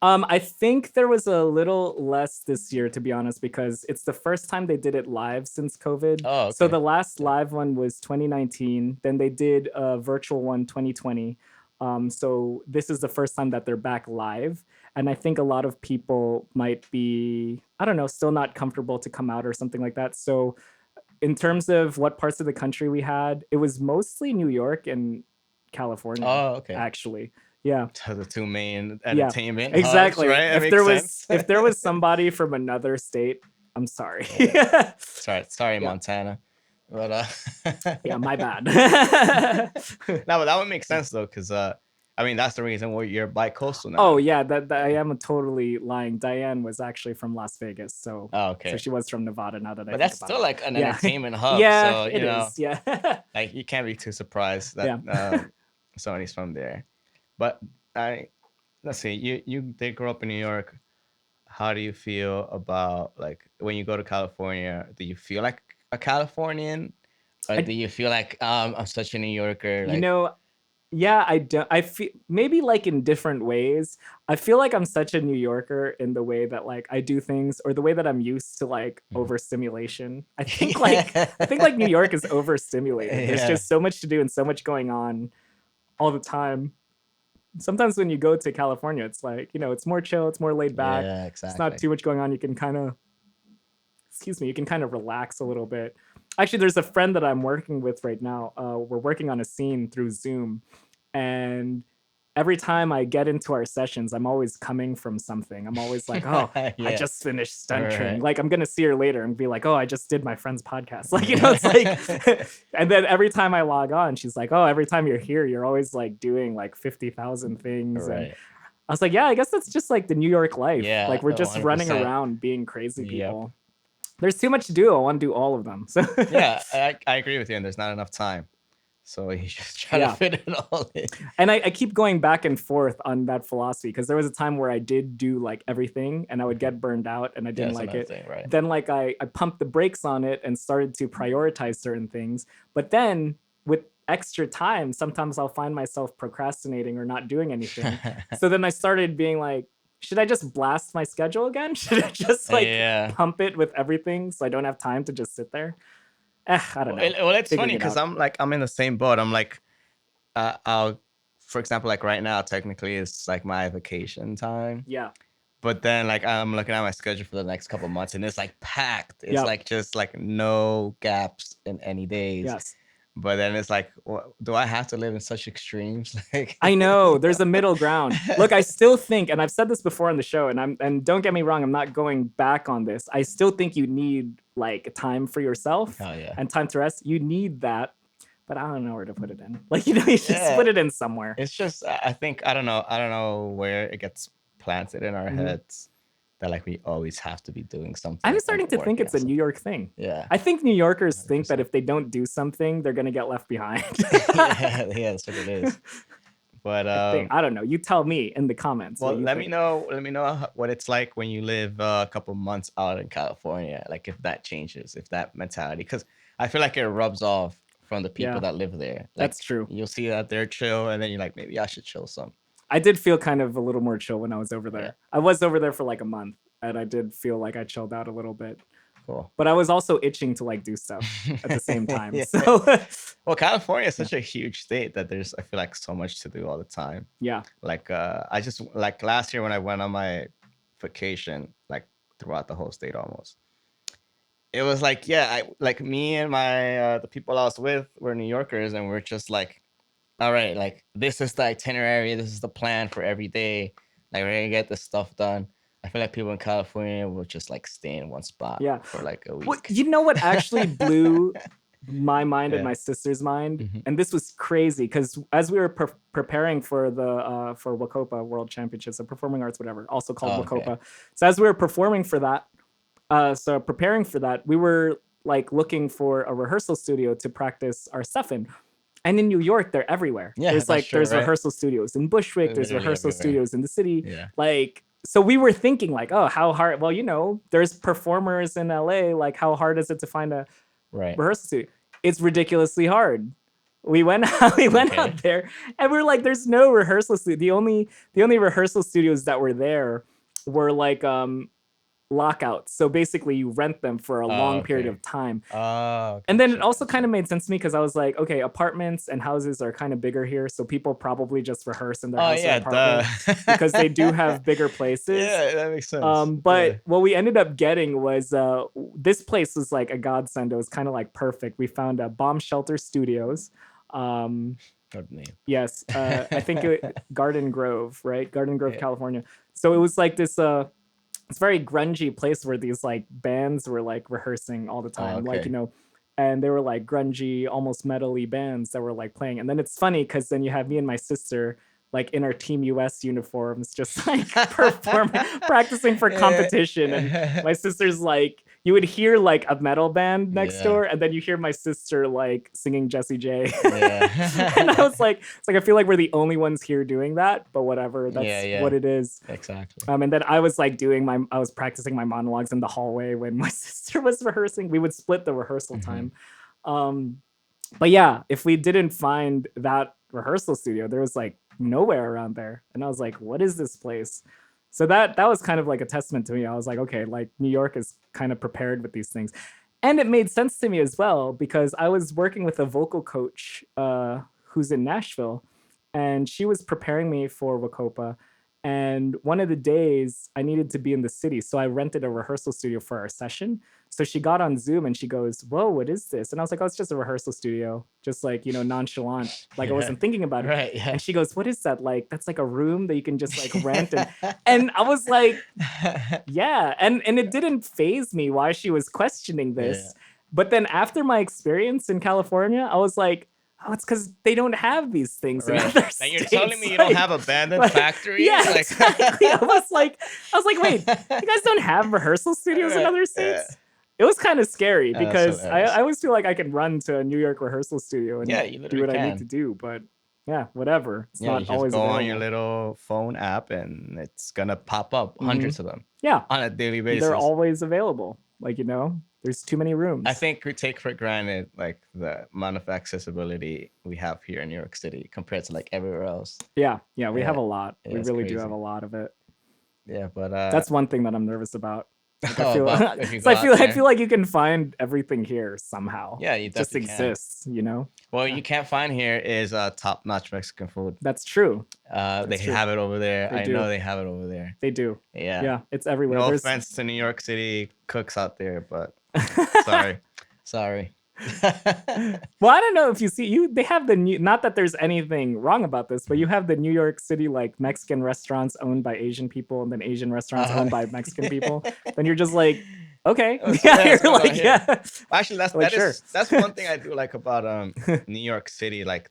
Speaker 3: I think there was a little less this year, to be honest, because it's the first time they did it live since COVID.
Speaker 2: Oh, okay.
Speaker 3: So the last live one was 2019. Then they did a virtual one 2020. So this is the first time that they're back live. And I think a lot of people might be, I don't know, still not comfortable to come out or something like that. So in terms of what parts of the country we had, it was mostly New York and California.
Speaker 2: Oh, okay.
Speaker 3: Actually. Yeah.
Speaker 2: So the 2 main entertainment
Speaker 3: exactly.
Speaker 2: hubs, right?
Speaker 3: If there was somebody from another state, I'm sorry.
Speaker 2: Sorry, Montana. But
Speaker 3: yeah, my bad.
Speaker 2: No, but that would make sense though, because I mean that's the reason why you're bi-coastal now.
Speaker 3: Oh yeah, that I am totally lying. Diane was actually from Las Vegas, so
Speaker 2: okay.
Speaker 3: So she was from Nevada. Now that
Speaker 2: but that's still like an entertainment hub.
Speaker 3: Yeah,
Speaker 2: so,
Speaker 3: it is. Yeah,
Speaker 2: like you can't be too surprised that somebody's from there. But let's see, you did grow up in New York. How do you feel about like when you go to California? Do you feel like a Californian, or do you feel like I'm such a New Yorker? Like,
Speaker 3: you know, yeah, I don't. I feel maybe like in different ways. I feel like I'm such a New Yorker in the way that like I do things, or the way that I'm used to like overstimulation. I think like New York is overstimulated. There's just so much to do and so much going on all the time. Sometimes when you go to California, it's like, you know, it's more chill, it's more laid back.
Speaker 2: Yeah, exactly.
Speaker 3: It's not too much going on. You can kind of, you can kind of relax a little bit. Actually, there's a friend that I'm working with right now. We're working on a scene through Zoom. And every time I get into our sessions, I'm always coming from something. I'm always like, oh, I just finished stunt training. Like, I'm going to see her later and be like, oh, I just did my friend's podcast. Like, you know, it's like, and then every time I log on, she's like, oh, every time you're here, you're always like doing like 50,000 things. And I was like, yeah, I guess that's just like the New York life.
Speaker 2: Yeah,
Speaker 3: like, we're just
Speaker 2: 100%.
Speaker 3: running around being crazy people. There's too much to do. I want to do all of them. So
Speaker 2: yeah, I agree with you. And there's not enough time. So you just try
Speaker 3: Yeah.
Speaker 2: to fit it all in.
Speaker 3: And I keep going back and forth on that philosophy because there was a time where I did do like everything and I would get burned out and I
Speaker 2: Yeah,
Speaker 3: didn't
Speaker 2: that's
Speaker 3: like
Speaker 2: another
Speaker 3: it.
Speaker 2: thing, right?
Speaker 3: Then like I pumped the brakes on it and started to prioritize certain things. But then with extra time, sometimes I'll find myself procrastinating or not doing anything. So then I started being like, should I just blast my schedule again? Should I just like
Speaker 2: Yeah.
Speaker 3: pump it with everything so I don't have time to just sit there? I don't know.
Speaker 2: Well, it's
Speaker 3: Figuring
Speaker 2: funny
Speaker 3: it
Speaker 2: because
Speaker 3: out.
Speaker 2: I'm in the same boat. I'm like, I'll, for example, like right now, technically it's like my vacation time.
Speaker 3: Yeah.
Speaker 2: But then like I'm looking at my schedule for the next couple months and it's like packed. It's
Speaker 3: Yep.
Speaker 2: like just like no gaps in any days.
Speaker 3: Yes.
Speaker 2: But then it's like, do I have to live in such extremes? Like,
Speaker 3: I know there's a middle ground. Look, I still think, and I've said this before on the show, and don't get me wrong, I'm not going back on this. I still think you need like time for yourself
Speaker 2: oh yeah,
Speaker 3: and time to rest. You need that, but I don't know where to put it in. Like, you know, you just put it in somewhere.
Speaker 2: it's just I think I don't know where it gets planted in our heads that like we always have to be doing something.
Speaker 3: I'm starting to think it's a New York thing.
Speaker 2: Yeah,
Speaker 3: I think New Yorkers think that if they don't do something, they're gonna get left behind.
Speaker 2: yeah, that's what it is. But
Speaker 3: I don't know. You tell me in the comments.
Speaker 2: well,
Speaker 3: what you
Speaker 2: let
Speaker 3: think.
Speaker 2: me know. Let me know what it's like when you live a couple months out in California. Like if that changes, if that mentality, because I feel like it rubs off from the people
Speaker 3: Yeah.
Speaker 2: that live there. Like,
Speaker 3: That's true.
Speaker 2: You'll see that they're chill, and then you're like, maybe I should chill some.
Speaker 3: I did feel kind of a little more chill when I was over there.
Speaker 2: Yeah.
Speaker 3: I was over there for like a month, and I did feel like I chilled out a little bit.
Speaker 2: Cool.
Speaker 3: But I was also itching to like do stuff at the same time.
Speaker 2: Yeah.
Speaker 3: So
Speaker 2: Well, California is such a huge state that there's I feel like so much to do all the time.
Speaker 3: yeah,
Speaker 2: Like I just like last year when I went on my vacation, like throughout the whole state almost. It was like, yeah, I like me and my the people I was with were New Yorkers, and we're just like, all right, like this is the itinerary, this is the plan for every day. Like we're gonna get this stuff done. I feel like people in California will just like stay in one spot
Speaker 3: Yeah.
Speaker 2: for like a week.
Speaker 3: Well, you know what actually blew my mind and
Speaker 2: Yeah.
Speaker 3: my sister's mind,
Speaker 2: Mhm.
Speaker 3: and this was crazy because as we were preparing for the for Wacopa World Championships, the Performing Arts, whatever, also called
Speaker 2: Oh, okay.
Speaker 3: Wacopa. So as we were performing for that, so preparing for that, we were like looking for a rehearsal studio to practice our stuff in. And in New York, they're everywhere.
Speaker 2: Yeah,
Speaker 3: there's
Speaker 2: that's
Speaker 3: like
Speaker 2: true,
Speaker 3: there's
Speaker 2: right?
Speaker 3: rehearsal studios in Bushwick. There's
Speaker 2: Literally
Speaker 3: rehearsal
Speaker 2: everywhere.
Speaker 3: studios in the city.
Speaker 2: Yeah.
Speaker 3: Like, so we were thinking like, oh, how hard? Well, you know, there's performers in LA. Like, how hard is it to find a
Speaker 2: Right.
Speaker 3: rehearsal studio? It's ridiculously hard. We went
Speaker 2: Okay.
Speaker 3: out there, and we're like, there's no rehearsal studio. The only rehearsal studios that were there were like lockouts. So basically, you rent them for a long period
Speaker 2: okay.
Speaker 3: of time.
Speaker 2: Oh.
Speaker 3: And then it
Speaker 2: gotcha,
Speaker 3: also
Speaker 2: gotcha.
Speaker 3: kind of made sense to me because I was like, okay, apartments and houses are kind of bigger here, so people probably just rehearse in their
Speaker 2: Oh
Speaker 3: house or
Speaker 2: yeah,
Speaker 3: apartment
Speaker 2: duh.
Speaker 3: because they do have bigger places.
Speaker 2: Yeah, that makes sense.
Speaker 3: But
Speaker 2: Yeah.
Speaker 3: what we ended up getting was this place was like a godsend. It was kind of like perfect. We found a Bomb Shelter Studios.
Speaker 2: Good name.
Speaker 3: Yes, I think Garden Grove, right? Garden Grove,
Speaker 2: Yeah.
Speaker 3: California. So it was like this it's very grungy place where these like bands were like rehearsing all the time. Like,
Speaker 2: okay.
Speaker 3: you know, and they were like grungy, almost metal-y bands that were like playing. And then it's funny because then you have me and my sister like in our Team US uniforms, just like performing, practicing for competition. And my sister's like, you would hear like a metal band next
Speaker 2: Yeah.
Speaker 3: door, and then you hear my sister like singing Jessie J.
Speaker 2: Yeah.
Speaker 3: And I was like, it's like I feel like we're the only ones here doing that, but whatever, that's
Speaker 2: Yeah.
Speaker 3: what it is.
Speaker 2: Exactly.
Speaker 3: And then I was like I was practicing my monologues in the hallway when my sister was rehearsing. We would split the rehearsal time. But yeah, if we didn't find that rehearsal studio, there was like nowhere around there. And I was like, what is this place? So that was kind of like a testament to me. I was like, okay, like New York is kind of prepared with these things. And it made sense to me as well because I was working with a vocal coach who's in Nashville, and she was preparing me for Wacopa. And one of the days I needed to be in the city, so I rented a rehearsal studio for our session. So she got on Zoom and she goes, whoa, what is this? And I was like, oh, it's just a rehearsal studio, just like, you know, nonchalant. Like I wasn't thinking about it.
Speaker 2: Right. Yeah.
Speaker 3: And she goes, what is that? Like, that's like a room that you can just like rent. And I was like, yeah. And it didn't faze me why she was questioning this.
Speaker 2: Yeah.
Speaker 3: But then after my experience in California, I was like, oh, it's because they don't have these things in
Speaker 2: Right.
Speaker 3: other
Speaker 2: Now
Speaker 3: states.
Speaker 2: you're telling me you don't have abandoned
Speaker 3: like,
Speaker 2: factories?
Speaker 3: Yeah,
Speaker 2: Like-
Speaker 3: exactly. I was like, wait, you guys don't have rehearsal studios in
Speaker 2: Right,
Speaker 3: other
Speaker 2: yeah.
Speaker 3: states? it was kind of scary
Speaker 2: That's
Speaker 3: because
Speaker 2: hilarious.
Speaker 3: I always feel like I can run to a New York rehearsal studio and
Speaker 2: Yeah, you
Speaker 3: do
Speaker 2: literally
Speaker 3: what I need
Speaker 2: can.
Speaker 3: to do, but yeah, whatever. It's
Speaker 2: Yeah, you
Speaker 3: not
Speaker 2: just
Speaker 3: always
Speaker 2: go on your
Speaker 3: available.
Speaker 2: little phone app and it's gonna pop up
Speaker 3: Mhm.
Speaker 2: hundreds of them
Speaker 3: Yeah,
Speaker 2: on a daily
Speaker 3: they're
Speaker 2: basis.
Speaker 3: always available. Like, there's too many
Speaker 2: I
Speaker 3: rooms.
Speaker 2: think we take for granted like the amount of accessibility we have here in New York City compared to like everywhere else.
Speaker 3: Yeah, we have
Speaker 2: Yeah,
Speaker 3: a lot.
Speaker 2: yeah,
Speaker 3: We
Speaker 2: it's
Speaker 3: really do have
Speaker 2: crazy.
Speaker 3: a lot of it.
Speaker 2: Yeah, but
Speaker 3: That's one thing that I'm nervous about. Like, I
Speaker 2: oh,
Speaker 3: feel,
Speaker 2: about if you
Speaker 3: 'cause
Speaker 2: go
Speaker 3: I
Speaker 2: out
Speaker 3: feel
Speaker 2: there,
Speaker 3: like you can find everything here somehow.
Speaker 2: yeah, you
Speaker 3: It just
Speaker 2: definitely can.
Speaker 3: exists,
Speaker 2: Well,
Speaker 3: Yeah.
Speaker 2: you can't find here is top-notch Mexican food.
Speaker 3: That's true.
Speaker 2: They
Speaker 3: That's true.
Speaker 2: have it over there.
Speaker 3: They
Speaker 2: I know
Speaker 3: do.
Speaker 2: they have it over there.
Speaker 3: They do.
Speaker 2: Yeah.
Speaker 3: Yeah, it's everywhere.
Speaker 2: No
Speaker 3: There's
Speaker 2: offense to New York City cooks out there, but sorry.
Speaker 3: Well, I don't know if you see they have the new, not that there's anything wrong about this, but you have the New York City like Mexican restaurants owned by Asian people and then Asian restaurants owned by Mexican people. Then you're just like, okay.
Speaker 2: What's
Speaker 3: You're
Speaker 2: going on
Speaker 3: like,
Speaker 2: here?
Speaker 3: yeah.
Speaker 2: Actually,
Speaker 3: Like, sure.
Speaker 2: that's one thing I do like about New York City. Like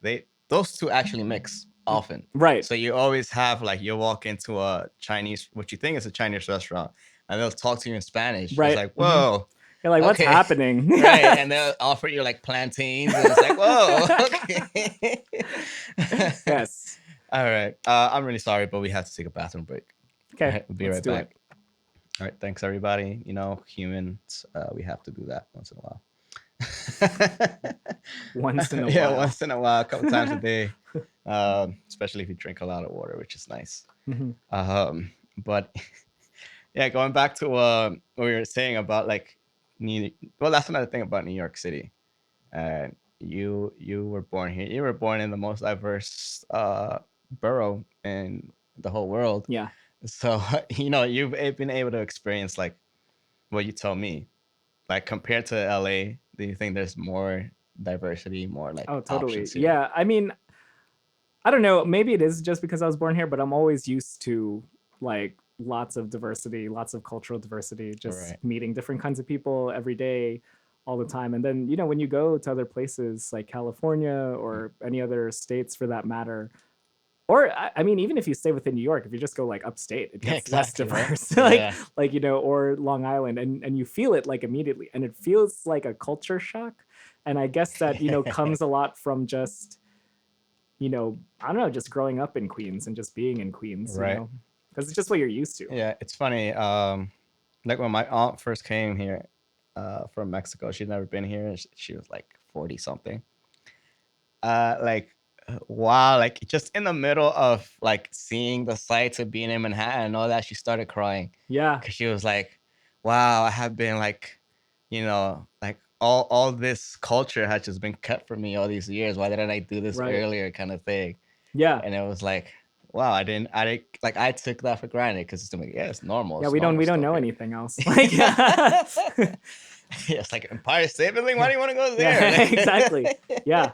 Speaker 2: those two actually mix often.
Speaker 3: Right.
Speaker 2: So you always have like you walk into a Chinese, what you think is a Chinese restaurant, and they'll talk to you in Spanish.
Speaker 3: Right.
Speaker 2: It's like, whoa.
Speaker 3: You're like, what's
Speaker 2: Okay.
Speaker 3: happening?
Speaker 2: Right, and they'll offer you like plantains, and it's like, whoa, okay.
Speaker 3: Yes.
Speaker 2: All right. I'm really sorry, but we have to take a bathroom break.
Speaker 3: Okay.
Speaker 2: All right, we'll be
Speaker 3: let's
Speaker 2: right
Speaker 3: do
Speaker 2: back.
Speaker 3: it.
Speaker 2: All right, thanks everybody. Humans, we have to do that once in a while.
Speaker 3: Once in a
Speaker 2: Yeah,
Speaker 3: while.
Speaker 2: once in a while, a couple times a day. Especially if you drink a lot of water, which is nice.
Speaker 3: Mhm.
Speaker 2: But yeah, going back to what we were saying about like well, that's another thing about New York City. You were born here. You were born in the most diverse borough in the whole world.
Speaker 3: Yeah.
Speaker 2: So you've been able to experience like what you told me. Like compared to LA, do you think there's more diversity, more like
Speaker 3: Oh, totally.
Speaker 2: options here?
Speaker 3: Yeah. I mean, I don't know. Maybe it is just because I was born here, but I'm always used to like lots of diversity, lots of cultural diversity, just
Speaker 2: Right.
Speaker 3: meeting different kinds of people every day, all the time. And then, when you go to other places like California or any other states for that matter, or I mean, even if you stay within New York, if you just go like upstate, it
Speaker 2: Yeah,
Speaker 3: gets less
Speaker 2: exactly, right?
Speaker 3: diverse.
Speaker 2: Yeah.
Speaker 3: Or Long Island, and you feel it like immediately, and it feels like a culture shock. And I guess that comes a lot from just I don't know, just growing up in Queens and just being in Queens,
Speaker 2: Right.
Speaker 3: because it's just what you're used to.
Speaker 2: Yeah, it's funny. Like when my aunt first came here from Mexico, she'd never been here. And she was like 40 something. Wow, like just in the middle of like seeing the sights of being in Manhattan and all that, she started crying
Speaker 3: Yeah.
Speaker 2: because she was like, wow, I have been like, like all this culture has just been kept from me all these years. Why didn't I do this
Speaker 3: Right.
Speaker 2: earlier kind of thing?
Speaker 3: Yeah.
Speaker 2: And it was like, wow, I didn't like I took that for granted because it's like, yeah, it's normal.
Speaker 3: Yeah,
Speaker 2: It's
Speaker 3: we don't
Speaker 2: normal
Speaker 3: know
Speaker 2: stuff here.
Speaker 3: anything else. Like,
Speaker 2: Yeah, it's like Empire State Building. Why do you want to go there?
Speaker 3: yeah, exactly. Yeah.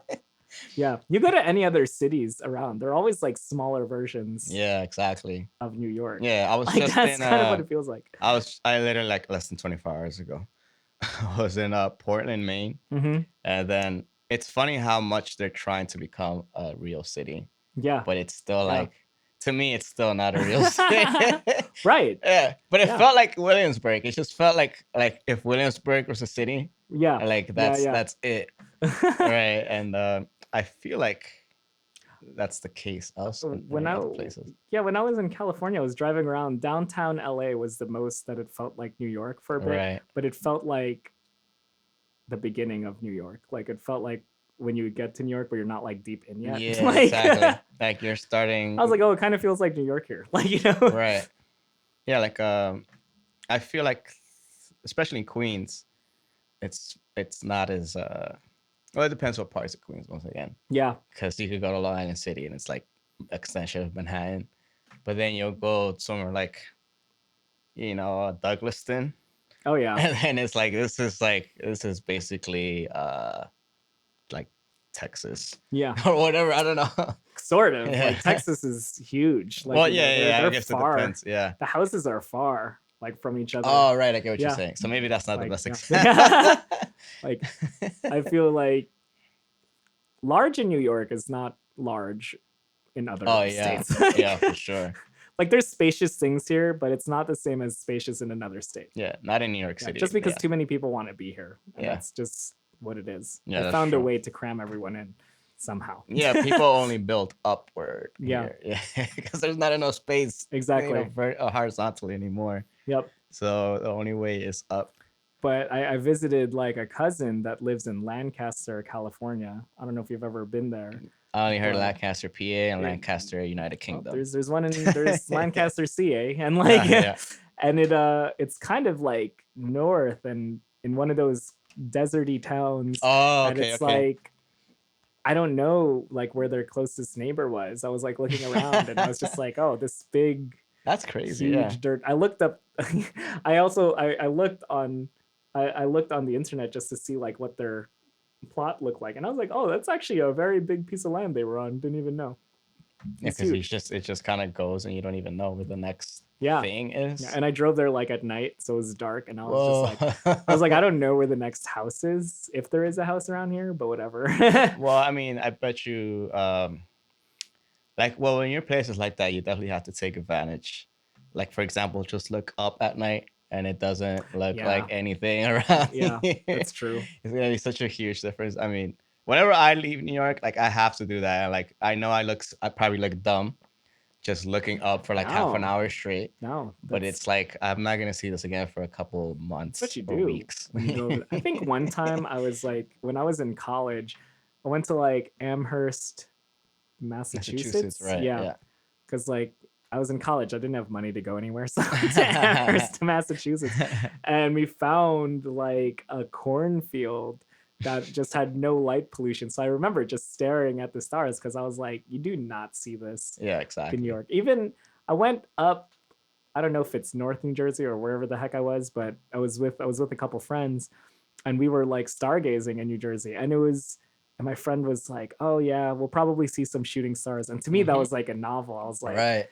Speaker 3: Yeah. You go to any other cities around, they're always like smaller versions
Speaker 2: Yeah, exactly.
Speaker 3: of New York.
Speaker 2: Yeah, I was
Speaker 3: Like
Speaker 2: just
Speaker 3: that's
Speaker 2: in
Speaker 3: kind of what it feels like.
Speaker 2: I literally like less than 24 hours ago. I was in Portland, Maine,
Speaker 3: Mm-hmm.
Speaker 2: and then it's funny how much they're trying to become a real city,
Speaker 3: Yeah.
Speaker 2: but it's still
Speaker 3: Yeah.
Speaker 2: like to me, it's still not a real city.
Speaker 3: Right.
Speaker 2: Yeah, but it
Speaker 3: Yeah.
Speaker 2: felt like Williamsburg. It just felt like if Williamsburg was a city,
Speaker 3: Yeah.
Speaker 2: like
Speaker 3: Yeah.
Speaker 2: that's it, right? And I feel like that's the case elsewhere in
Speaker 3: When
Speaker 2: other places.
Speaker 3: when I was in California, I was driving around. Downtown LA was the most that it felt like New York for a bit,
Speaker 2: Right.
Speaker 3: but it felt like the beginning of New York. Like it felt like when you get to New York, but you're not like deep in yet.
Speaker 2: Yeah,
Speaker 3: Like,
Speaker 2: exactly. Like you're starting.
Speaker 3: I was like, oh, it kind of feels like New York here. Like
Speaker 2: Right. Yeah, like I feel like especially in Queens, it's not as well, it depends what parts of Queens once again.
Speaker 3: Yeah.
Speaker 2: Because you could go to Long Island City and it's like extension of Manhattan. But then you'll go somewhere like, Douglaston.
Speaker 3: Oh yeah.
Speaker 2: And then it's like this is basically like Texas.
Speaker 3: Yeah.
Speaker 2: Or whatever. I don't know.
Speaker 3: Sort of.
Speaker 2: Yeah.
Speaker 3: Like Texas is huge. Like,
Speaker 2: Well,
Speaker 3: you know,
Speaker 2: yeah,
Speaker 3: they're
Speaker 2: I guess
Speaker 3: far.
Speaker 2: it depends. Yeah.
Speaker 3: The houses are far, like from each other.
Speaker 2: Oh, right. I get what
Speaker 3: Yeah.
Speaker 2: you're saying. So maybe that's not the
Speaker 3: Like,
Speaker 2: best
Speaker 3: yeah.
Speaker 2: example.
Speaker 3: Like I feel like large in New York is not large in other
Speaker 2: Oh, yeah.
Speaker 3: states.
Speaker 2: Yeah, for sure.
Speaker 3: like there's spacious things here, but it's not the same as spacious in another state.
Speaker 2: Yeah, not in New York
Speaker 3: Yeah,
Speaker 2: City.
Speaker 3: just because
Speaker 2: yeah.
Speaker 3: too many people want to be here. And
Speaker 2: Yeah.
Speaker 3: that's just what it is.
Speaker 2: Yeah,
Speaker 3: They
Speaker 2: that's
Speaker 3: found a
Speaker 2: true.
Speaker 3: way to cram everyone in somehow.
Speaker 2: Yeah, people only build upward
Speaker 3: Yeah.
Speaker 2: here. Yeah, because there's not enough space,
Speaker 3: Exactly.
Speaker 2: horizontally anymore.
Speaker 3: Yep.
Speaker 2: So the only way is up.
Speaker 3: But I visited like a cousin that lives in Lancaster, California. I don't know if you've ever been there.
Speaker 2: I only heard
Speaker 3: But
Speaker 2: Lancaster, PA, and Lancaster, United
Speaker 3: well,
Speaker 2: Kingdom.
Speaker 3: there's one in there's Lancaster, CA, and like
Speaker 2: Yeah.
Speaker 3: and it's kind of like north and in one of those deserty towns.
Speaker 2: Oh,
Speaker 3: And
Speaker 2: okay,
Speaker 3: it's
Speaker 2: okay.
Speaker 3: like I don't know like where their closest neighbor was. I was like looking around and I was just like, oh, this big
Speaker 2: That's crazy.
Speaker 3: huge
Speaker 2: Yeah.
Speaker 3: dirt. I looked up I looked on I looked on the internet just to see like what their plot looked like, and I was like, oh, that's actually a very big piece of land they were on. Didn't even know.
Speaker 2: Yeah,
Speaker 3: It's
Speaker 2: because
Speaker 3: huge.
Speaker 2: it just kind of goes and you don't even know where the next
Speaker 3: Yeah.
Speaker 2: thing is.
Speaker 3: Yeah, and I drove there like at night, so it was dark, and I was
Speaker 2: Whoa.
Speaker 3: just like, I was like, I don't know where the next house is, if there is a house around here, but whatever.
Speaker 2: Well, I mean, I bet you, like, well, in your places like that, you definitely have to take advantage. Like, for example, just look up at night and it doesn't look
Speaker 3: Yeah.
Speaker 2: like anything around
Speaker 3: Yeah,
Speaker 2: here.
Speaker 3: that's true.
Speaker 2: It's gonna be such a huge difference. I mean, whenever I leave New York, like I have to do that. And, like I know I probably look dumb just looking up for like half an
Speaker 3: No.
Speaker 2: hour straight.
Speaker 3: No,
Speaker 2: But
Speaker 3: that's
Speaker 2: it's like I'm not gonna see this again for a couple months
Speaker 3: what you
Speaker 2: or
Speaker 3: do.
Speaker 2: weeks.
Speaker 3: when you go over there. I think one time I was like, when I was in college, I went to like Amherst, Massachusetts.
Speaker 2: right?
Speaker 3: Yeah,
Speaker 2: Yeah.
Speaker 3: because like I was in college, I didn't have money to go anywhere, so I went to Amherst, Massachusetts, and we found like a cornfield that just had no light pollution. So I remember just staring at the stars because I was like, you do not see this
Speaker 2: Yeah,
Speaker 3: in
Speaker 2: exactly.
Speaker 3: New York. Even I went up, I don't know if it's North New Jersey or wherever the heck I was, but I was with a couple friends, and we were like stargazing in New Jersey, and my friend was like, oh yeah, we'll probably see some shooting stars. And to me, that
Speaker 2: Mhm.
Speaker 3: was like a novel. I was like,
Speaker 2: Right.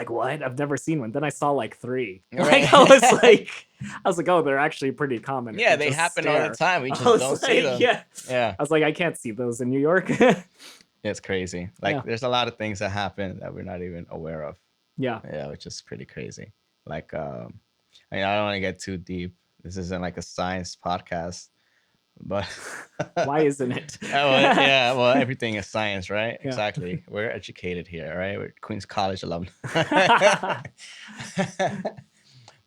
Speaker 3: what? I've never seen one. Then I saw like 3.
Speaker 2: Right.
Speaker 3: Like I was like, oh, they're actually pretty common. if
Speaker 2: Yeah,
Speaker 3: you
Speaker 2: they
Speaker 3: just
Speaker 2: happen all the
Speaker 3: stare.
Speaker 2: time. We
Speaker 3: I
Speaker 2: just
Speaker 3: was
Speaker 2: don't see
Speaker 3: like,
Speaker 2: them.
Speaker 3: yeah.
Speaker 2: Yeah.
Speaker 3: I was like, I can't see those in New York.
Speaker 2: It's crazy. Like
Speaker 3: Yeah.
Speaker 2: there's a lot of things that happen that we're not even aware of.
Speaker 3: Yeah.
Speaker 2: Yeah, which is pretty crazy. Like I mean, I don't want to get too deep. This isn't like a science podcast, but
Speaker 3: Why isn't it?
Speaker 2: yeah, well, everything is science, right?
Speaker 3: Yeah.
Speaker 2: Exactly. We're educated here, right? We're Queens College alumni.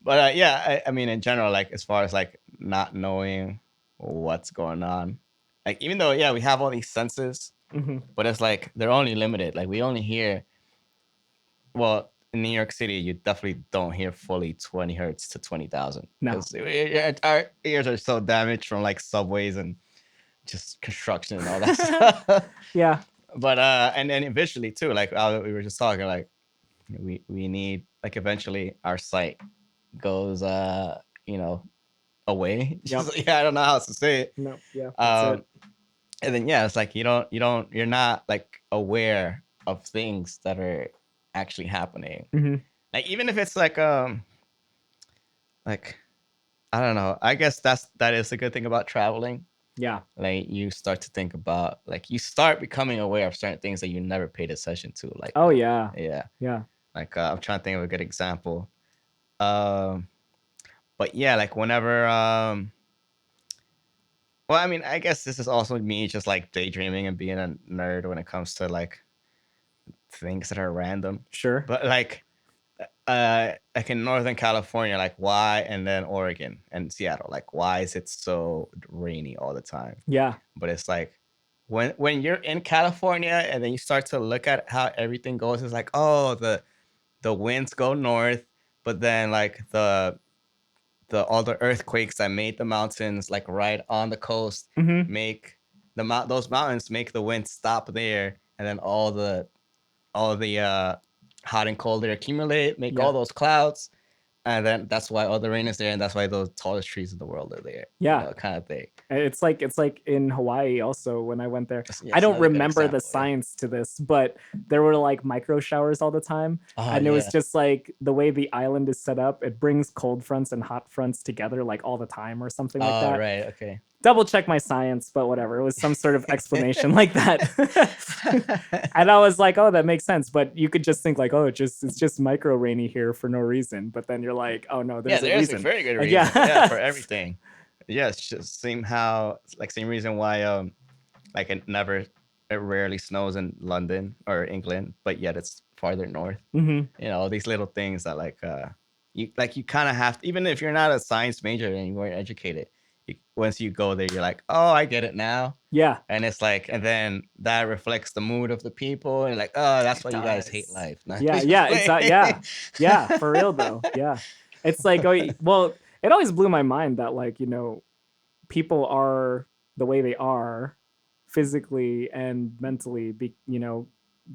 Speaker 2: But yeah, I mean, in general, like as far as like not knowing what's going on, like even though yeah, we have all these senses,
Speaker 3: Mhm.
Speaker 2: but it's like they're only limited. Like we only hear, well, in New York City, you definitely don't hear fully 20 hertz to 20,000.
Speaker 3: No.
Speaker 2: Because our ears are so damaged from like subways and just construction and all that stuff.
Speaker 3: Yeah.
Speaker 2: But and then visually too, like we were just talking, like we need like eventually our sight goes you know away.
Speaker 3: Yep.
Speaker 2: Just, yeah, I don't know how else to say it.
Speaker 3: No. Yeah. That's it.
Speaker 2: And then yeah, it's like you're not like aware of things that are actually happening.
Speaker 3: Mhm.
Speaker 2: Like even if it's like I don't know. I guess that is the good thing about traveling.
Speaker 3: Yeah.
Speaker 2: Like you start to think about, like you start becoming aware of certain things that you never paid attention to. Like
Speaker 3: Oh yeah.
Speaker 2: yeah.
Speaker 3: Yeah.
Speaker 2: Like I'm trying to think of a good example. But yeah, like whenever well, I mean, I guess this is also me just like daydreaming and being a nerd when it comes to like things that are random.
Speaker 3: Sure.
Speaker 2: But like in Northern California, like why, and then Oregon and Seattle, like why is it so rainy all the time?
Speaker 3: Yeah.
Speaker 2: But it's like when you're in California and then you start to look at how everything goes, it's like, oh, the winds go north, but then like the all the earthquakes that made the mountains like right on the coast
Speaker 3: Mhm.
Speaker 2: make those mountains make the wind stop there, and then all the hot and cold air accumulate, make
Speaker 3: Yeah.
Speaker 2: all those clouds, and then that's why all the rain is there, and that's why those tallest trees in the world are there.
Speaker 3: Yeah.
Speaker 2: Kind of thing.
Speaker 3: It's like in Hawaii also when I went there.
Speaker 2: Yeah,
Speaker 3: I
Speaker 2: it's
Speaker 3: don't
Speaker 2: another good
Speaker 3: remember the
Speaker 2: example, yeah.
Speaker 3: science to this, but there were like micro showers all the time.
Speaker 2: Oh,
Speaker 3: And it was
Speaker 2: yeah.
Speaker 3: just like the way the island is set up, it brings cold fronts and hot fronts together like all the time or something like
Speaker 2: Oh,
Speaker 3: that.
Speaker 2: right, okay.
Speaker 3: double check my science, but whatever. It was some sort of explanation like that. And I was like, oh, that makes sense. But you could just think like, oh, it's just micro rainy here for no reason. But then you're like, oh no, there's a reason.
Speaker 2: A very good reason.
Speaker 3: Yeah.
Speaker 2: For everything. Yeah, it's just same reason why like it rarely snows in London or England, but yet it's farther north.
Speaker 3: Mhm.
Speaker 2: You know, these little things that you kind of have to, even if you're not a science major and you weren't educated, once you go there, you're like, oh, I get it now.
Speaker 3: Yeah.
Speaker 2: And it's like, and then that reflects the mood of the people, and like, oh, that's why you guys hate life.
Speaker 3: Yeah, exactly. Yeah, for real though. Yeah, it's like, oh, well, it always blew my mind that like, you know, people are the way they are physically and mentally, you know,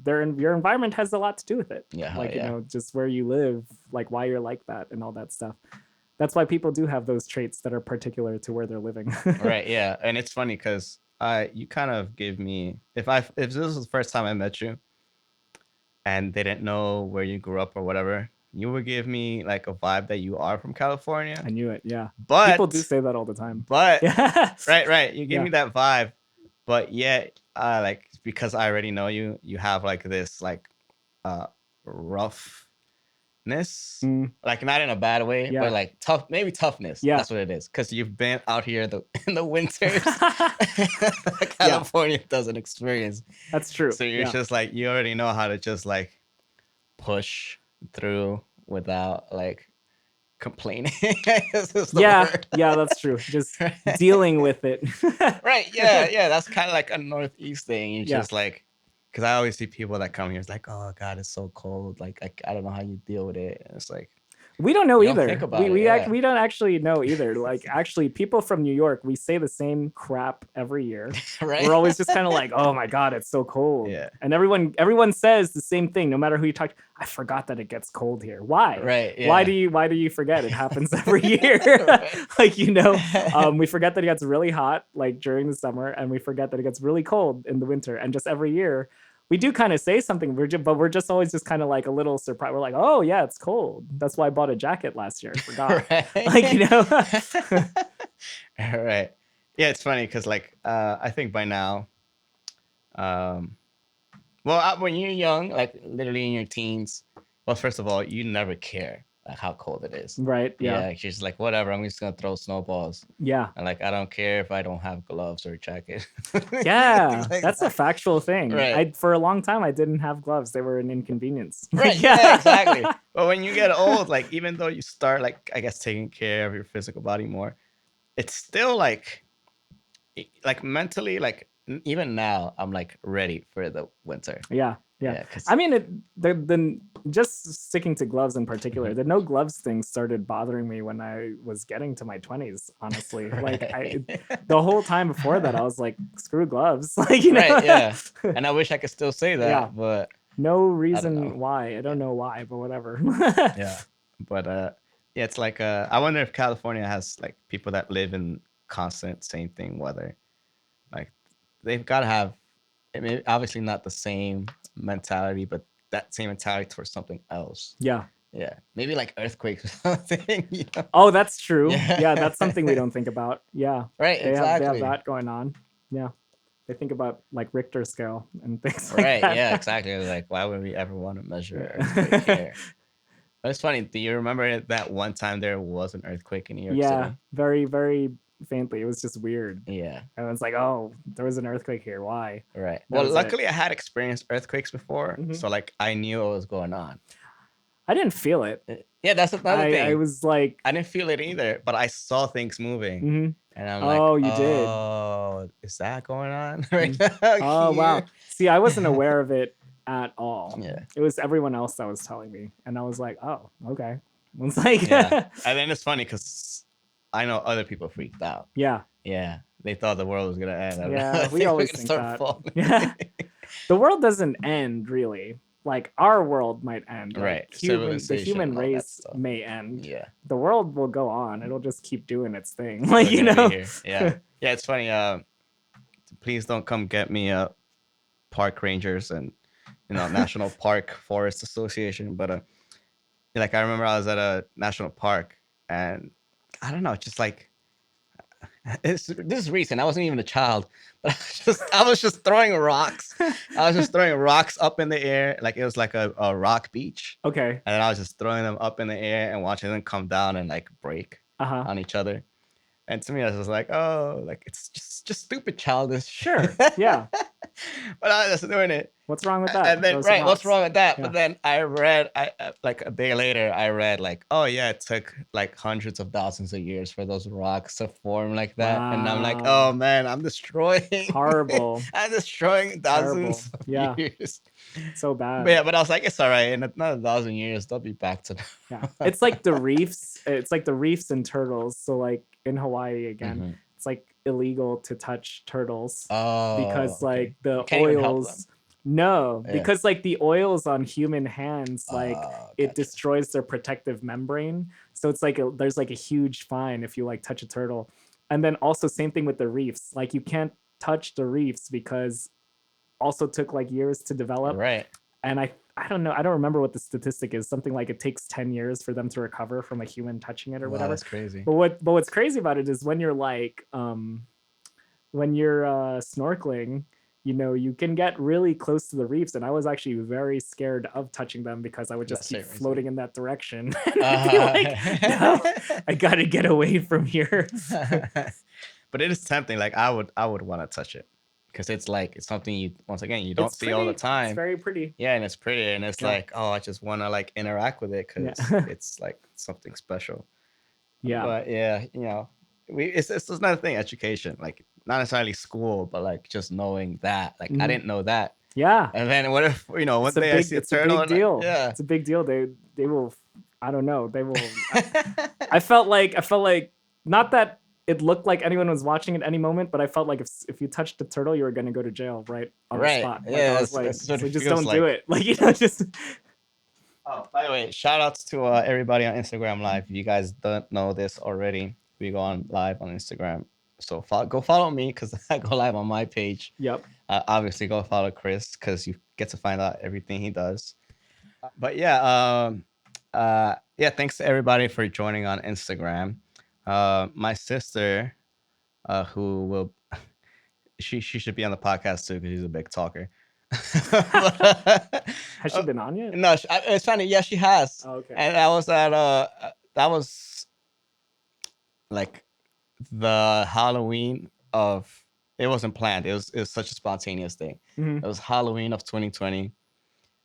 Speaker 3: your environment has a lot to do with it.
Speaker 2: Yeah,
Speaker 3: like, you know, just where you live, like why you're like that and all that stuff. That's why people do have those traits that are particular to where they're living.
Speaker 2: Right. Yeah. And it's funny because you kind of give me, if this was the first time I met you and they didn't know where you grew up or whatever, you would give me like a vibe that you are from California.
Speaker 3: I knew it. Yeah.
Speaker 2: But
Speaker 3: people do say that all the time.
Speaker 2: But
Speaker 3: yeah.
Speaker 2: right. You give me that vibe, but yet like, because I already know you, you have like this like roughness, like not in a bad way, but like maybe toughness. Yeah, that's what it is, because you've been out here in the winters. California doesn't experience. That's true. So you're just like, you already know how to just like push through without like complaining.
Speaker 3: Yeah, that's true. Just dealing with it.
Speaker 2: Right. Yeah, that's kind of like a Northeast thing. You just like, because I always see people that come here, it's like, oh God, it's so cold, like I don't know how you deal with it. And it's like,
Speaker 3: we don't know either. We don't actually know either. Like, actually, people from New York, we say the same crap every year. Right? We're always just kind of like, oh my God, it's so cold. Yeah. And everyone says the same thing, no matter who you talk to. I forgot that it gets cold here. Why? Right. Yeah. Why do you forget? It happens every year. Like, you know, we forget that it gets really hot like during the summer, and we forget that it gets really cold in the winter. And just every year, we do kind of say something, but we're just always just kind of like a little surprised. We're like, oh yeah, it's cold. That's why I bought a jacket last year. I forgot. Like, you know.
Speaker 2: All right. Yeah, it's funny because like I think by now, when you're young, like literally in your teens, well, first of all, you never care like how cold it is. Right. Yeah. She's just like, whatever, I'm just gonna throw snowballs. Yeah. And like, I don't care if I don't have gloves or a jacket.
Speaker 3: Yeah. Like that's a factual thing. Right. For a long time I didn't have gloves. They were an inconvenience.
Speaker 2: Right. Yeah, exactly. But when you get old, like even though you start like, I guess, taking care of your physical body more, it's still like mentally, like even now I'm like ready for the winter. Yeah. I mean, the just sticking to gloves in particular, the no gloves thing started bothering me when I was getting to my 20s, honestly. Like the whole time before that, I was like, screw gloves. Like, you know? Right, yeah. And I wish I could still say that, but
Speaker 3: no reason why. I don't know why, but whatever.
Speaker 2: Yeah. But it's like I wonder if California has like people that live in constant same thing weather. Like they've got to have, I mean, obviously not the same mentality, but that same mentality towards something else. Yeah. Maybe like earthquakes or something. You know?
Speaker 3: Oh, that's true. Yeah, that's something we don't think about. Yeah.
Speaker 2: Right.
Speaker 3: They
Speaker 2: exactly.
Speaker 3: have that going on. Yeah. They think about like Richter scale and things like that.
Speaker 2: Yeah, exactly. Like, why would we ever want to measure earthquake here? But it's funny. Do you remember that one time there was an earthquake in New York City?
Speaker 3: Yeah, very, very faintly. It was just weird. Yeah. And it's like, oh, there was an earthquake here. Why?
Speaker 2: Right. Well, luckily I had experienced earthquakes before. Mm-hmm. So like I knew what was going on.
Speaker 3: I didn't feel it.
Speaker 2: Yeah, that's another thing.
Speaker 3: I was like,
Speaker 2: I didn't feel it either, but I saw things moving. Mm-hmm. And I'm like,
Speaker 3: oh, you did.
Speaker 2: Oh, is that going on right
Speaker 3: now? Oh, wow. See, I wasn't aware of it at all. Yeah. It was everyone else that was telling me. And I was like, oh, okay. It's like,
Speaker 2: yeah. And then it's funny because I know other people freaked out. Yeah. Yeah. They thought the world was going to end.
Speaker 3: Yeah, we always think that. Yeah. The world doesn't end, really. Like, our world might end.
Speaker 2: Right.
Speaker 3: The human race may end. Yeah. The world will go on. It'll just keep doing its thing. Like, you know?
Speaker 2: Yeah. Yeah, it's funny. Please don't come get me, park rangers and, National Park Forest Association. But, like, I remember I was at a national park and I don't know, just like, this is recent. I wasn't even a child, but I was just throwing rocks. I was just throwing rocks up in the air, like it was like a rock beach.
Speaker 3: Okay.
Speaker 2: And then I was just throwing them up in the air and watching them come down and like break
Speaker 3: Uh-huh.
Speaker 2: on each other. And to me, I was just like, oh, like it's just stupid, childish.
Speaker 3: Sure. Yeah.
Speaker 2: But I was just doing it.
Speaker 3: What's wrong with that?
Speaker 2: And then,
Speaker 3: Throw some
Speaker 2: right, what's
Speaker 3: rocks.
Speaker 2: wrong with that?
Speaker 3: Yeah.
Speaker 2: But then I read, like a day later, I read like, oh yeah, it took like hundreds of thousands of years for those rocks to form like that. And I'm like,
Speaker 3: Wow.
Speaker 2: oh man, I'm destroying.
Speaker 3: It's horrible.
Speaker 2: I'm destroying thousands of
Speaker 3: Yeah.
Speaker 2: years.
Speaker 3: So bad.
Speaker 2: But yeah, but I was like, it's all right. In another 1,000 years, they'll be back to.
Speaker 3: Yeah. It's like the reefs. It's like the reefs and turtles. So like in Hawaii again, it's like illegal to touch turtles because like the oils. No, because like the oils on human hands, like it destroys their protective membrane. So it's like there's like a huge fine if you like touch a turtle. And then also same thing with the reefs. Like you can't touch the reefs because also took like years to develop.
Speaker 2: Right.
Speaker 3: And I don't know. I don't remember what the statistic is. Something like it takes 10 years for them to recover from a human touching it or whatever.
Speaker 2: That's crazy.
Speaker 3: But what's crazy about it is when you're like when you're snorkeling, you know, you can get really close to the reefs, and I was actually very scared of touching them because I would just keep floating in that direction. And I'd be like, no, I gotta get away from here.
Speaker 2: But it is tempting. Like I would want to touch it because it's like it's something you once again you don't see all the time.
Speaker 3: It's very pretty.
Speaker 2: Yeah, and it's pretty, and it's like, oh, I just want to like interact with it because it's like something special.
Speaker 3: Yeah.
Speaker 2: But yeah, you know, it's another thing. Education, like not necessarily school, but like just knowing that. Like I didn't know that.
Speaker 3: Yeah.
Speaker 2: And then what if one day I see a turtle?
Speaker 3: It's a big deal.
Speaker 2: Yeah,
Speaker 3: it's a big deal. They will. I don't know. They will. I felt like not that it looked like anyone was watching at any moment, but I felt like if you touched a turtle, you were going to go to jail right on the spot. Like,
Speaker 2: yeah,
Speaker 3: I was like, so just don't do it. Like, you know, just.
Speaker 2: Oh, by the way, shout outs to everybody on Instagram Live. If you guys don't know this already, we go on live on Instagram. So go follow me because I go live on my page.
Speaker 3: Yep.
Speaker 2: Obviously, go follow Chris because you get to find out everything he does. But yeah, thanks to everybody for joining on Instagram. My sister, who will, she should be on the podcast too because she's a big talker.
Speaker 3: Has she been on yet?
Speaker 2: No, it's funny. Yeah, she has.
Speaker 3: Oh, okay.
Speaker 2: And that was like the Halloween of. It wasn't planned. It was such a spontaneous thing.
Speaker 3: Mm-hmm.
Speaker 2: It was Halloween of 2020,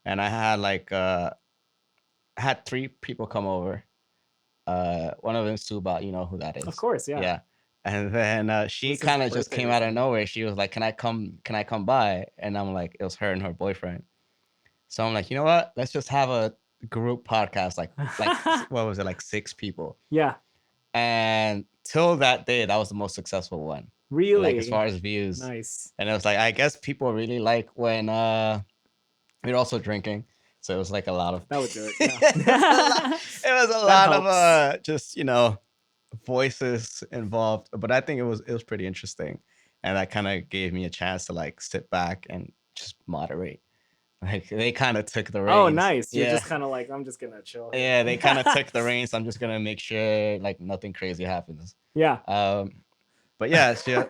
Speaker 2: and I had had 3 people come over. One of them Suba, you know who that is.
Speaker 3: Of course, yeah.
Speaker 2: Yeah. And then she kind of just came out of nowhere. She was like, "Can I come by?" And I'm like, it was her and her boyfriend. So I'm like, you know what? Let's just have a group podcast. Like what was it? Like 6 people.
Speaker 3: Yeah.
Speaker 2: And till that day, that was the most successful one.
Speaker 3: Really?
Speaker 2: Like as far as views.
Speaker 3: Nice.
Speaker 2: And it was like, I guess people really like when we were also drinking. So it was like a lot of
Speaker 3: that would do it. Yeah.
Speaker 2: it was a lot of just, you know, voices involved. But I think it was pretty interesting. And that kind of gave me a chance to like sit back and just moderate. Like they kind of took the reins.
Speaker 3: Oh, nice. You're just kind of like, I'm just gonna chill.
Speaker 2: Yeah, they kind of took the reins. I'm just gonna make sure like nothing crazy happens.
Speaker 3: Yeah.
Speaker 2: But yeah, she'll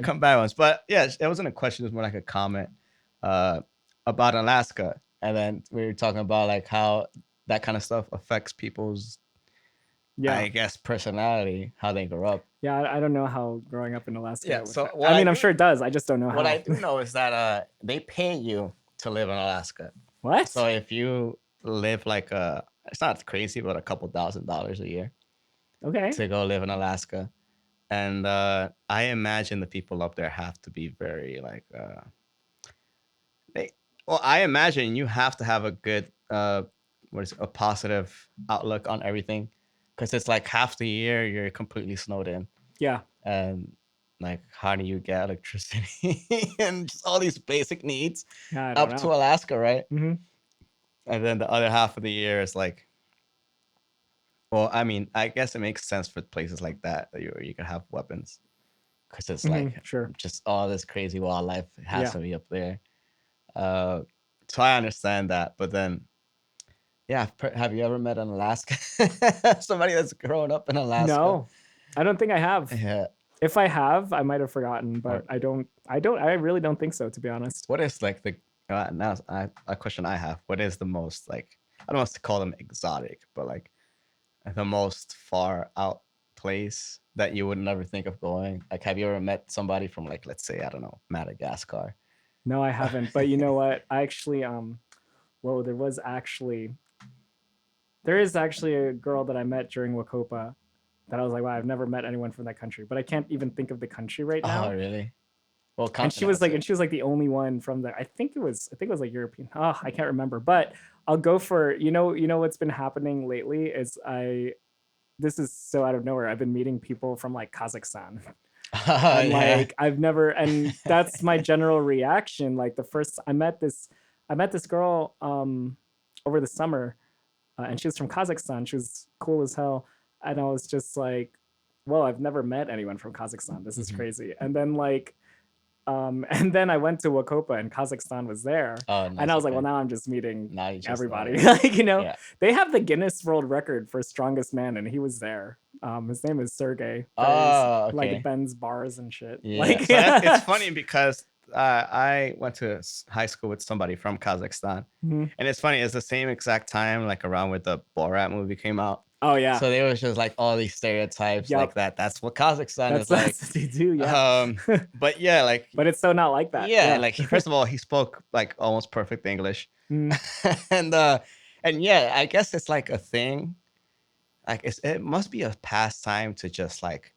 Speaker 2: come back once. But yeah, it wasn't a question, it was more like a comment about Alaska. And then we were talking about like how that kind of stuff affects people's I guess personality, how they grow up.
Speaker 3: Yeah, I don't know how growing up in Alaska.
Speaker 2: Yeah, so
Speaker 3: I'm sure it does. I just don't know how.
Speaker 2: What I do know is that they pay you to live in Alaska.
Speaker 3: What?
Speaker 2: So if you live like it's not crazy, but a couple $1,000s a year.
Speaker 3: Okay.
Speaker 2: To go live in Alaska. And I imagine the people up there have to be very like I imagine you have to have a good a positive outlook on everything. Because it's like half the year you're completely snowed in.
Speaker 3: Yeah.
Speaker 2: And like, how do you get electricity and just all these basic needs up to Alaska, right?
Speaker 3: Mm-hmm.
Speaker 2: And then the other half of the year is like, well, I mean, I guess it makes sense for places like that you can have weapons. Because it's like just all this crazy wildlife has to be up there. So I understand that. But then, yeah, have you ever met an Alaska? Somebody that's grown up in Alaska?
Speaker 3: No. I don't think I have.
Speaker 2: Yeah.
Speaker 3: If I have, I might have forgotten, but
Speaker 2: Or
Speaker 3: I don't. I really don't think so, to be honest.
Speaker 2: what is like the a question I have? What is the most like I don't want to call them exotic, but like the most far out place that you would never think of going? Like, have you ever met somebody from like, let's say, I don't know, Madagascar?
Speaker 3: No, I haven't. But you know what? I actually whoa, there is actually a girl that I met during Wacopa that I was like, wow, I've never met anyone from that country, but I can't even think of the country right
Speaker 2: Oh,
Speaker 3: now.
Speaker 2: really? Well,
Speaker 3: And she was like the only one from there. I think it was like European. Oh, I can't remember. But I'll go for what's been happening lately is this is so out of nowhere. I've been meeting people from like Kazakhstan. And
Speaker 2: yeah.
Speaker 3: like and that's my general reaction. Like the first I met this girl over the summer, and she was from Kazakhstan. She was cool as hell, and I was just like, well, I've never met anyone from Kazakhstan. This is crazy. And then and then I went to Wacopa and Kazakhstan was there.
Speaker 2: Oh, nice.
Speaker 3: And I was like, well, now I'm just meeting
Speaker 2: Now you just
Speaker 3: everybody.
Speaker 2: like,
Speaker 3: Like,
Speaker 2: yeah.
Speaker 3: they have the Guinness World Record for strongest man, and he was there. His name is Sergey.
Speaker 2: Oh, okay.
Speaker 3: Like Ben's bars and shit.
Speaker 2: Yeah.
Speaker 3: Like,
Speaker 2: So it's funny because I went to high school with somebody from Kazakhstan,
Speaker 3: Mhm.
Speaker 2: and it's funny. It's the same exact time, like around with the Borat movie came out.
Speaker 3: Oh yeah.
Speaker 2: So there was just like all these stereotypes like that. That's what Kazakhstan is like.
Speaker 3: That's what they do. Yeah.
Speaker 2: But yeah, like.
Speaker 3: But it's so not like that.
Speaker 2: Yeah, like first of all, he spoke like almost perfect English, and yeah, I guess it's like a thing. Like it must be a pastime to just like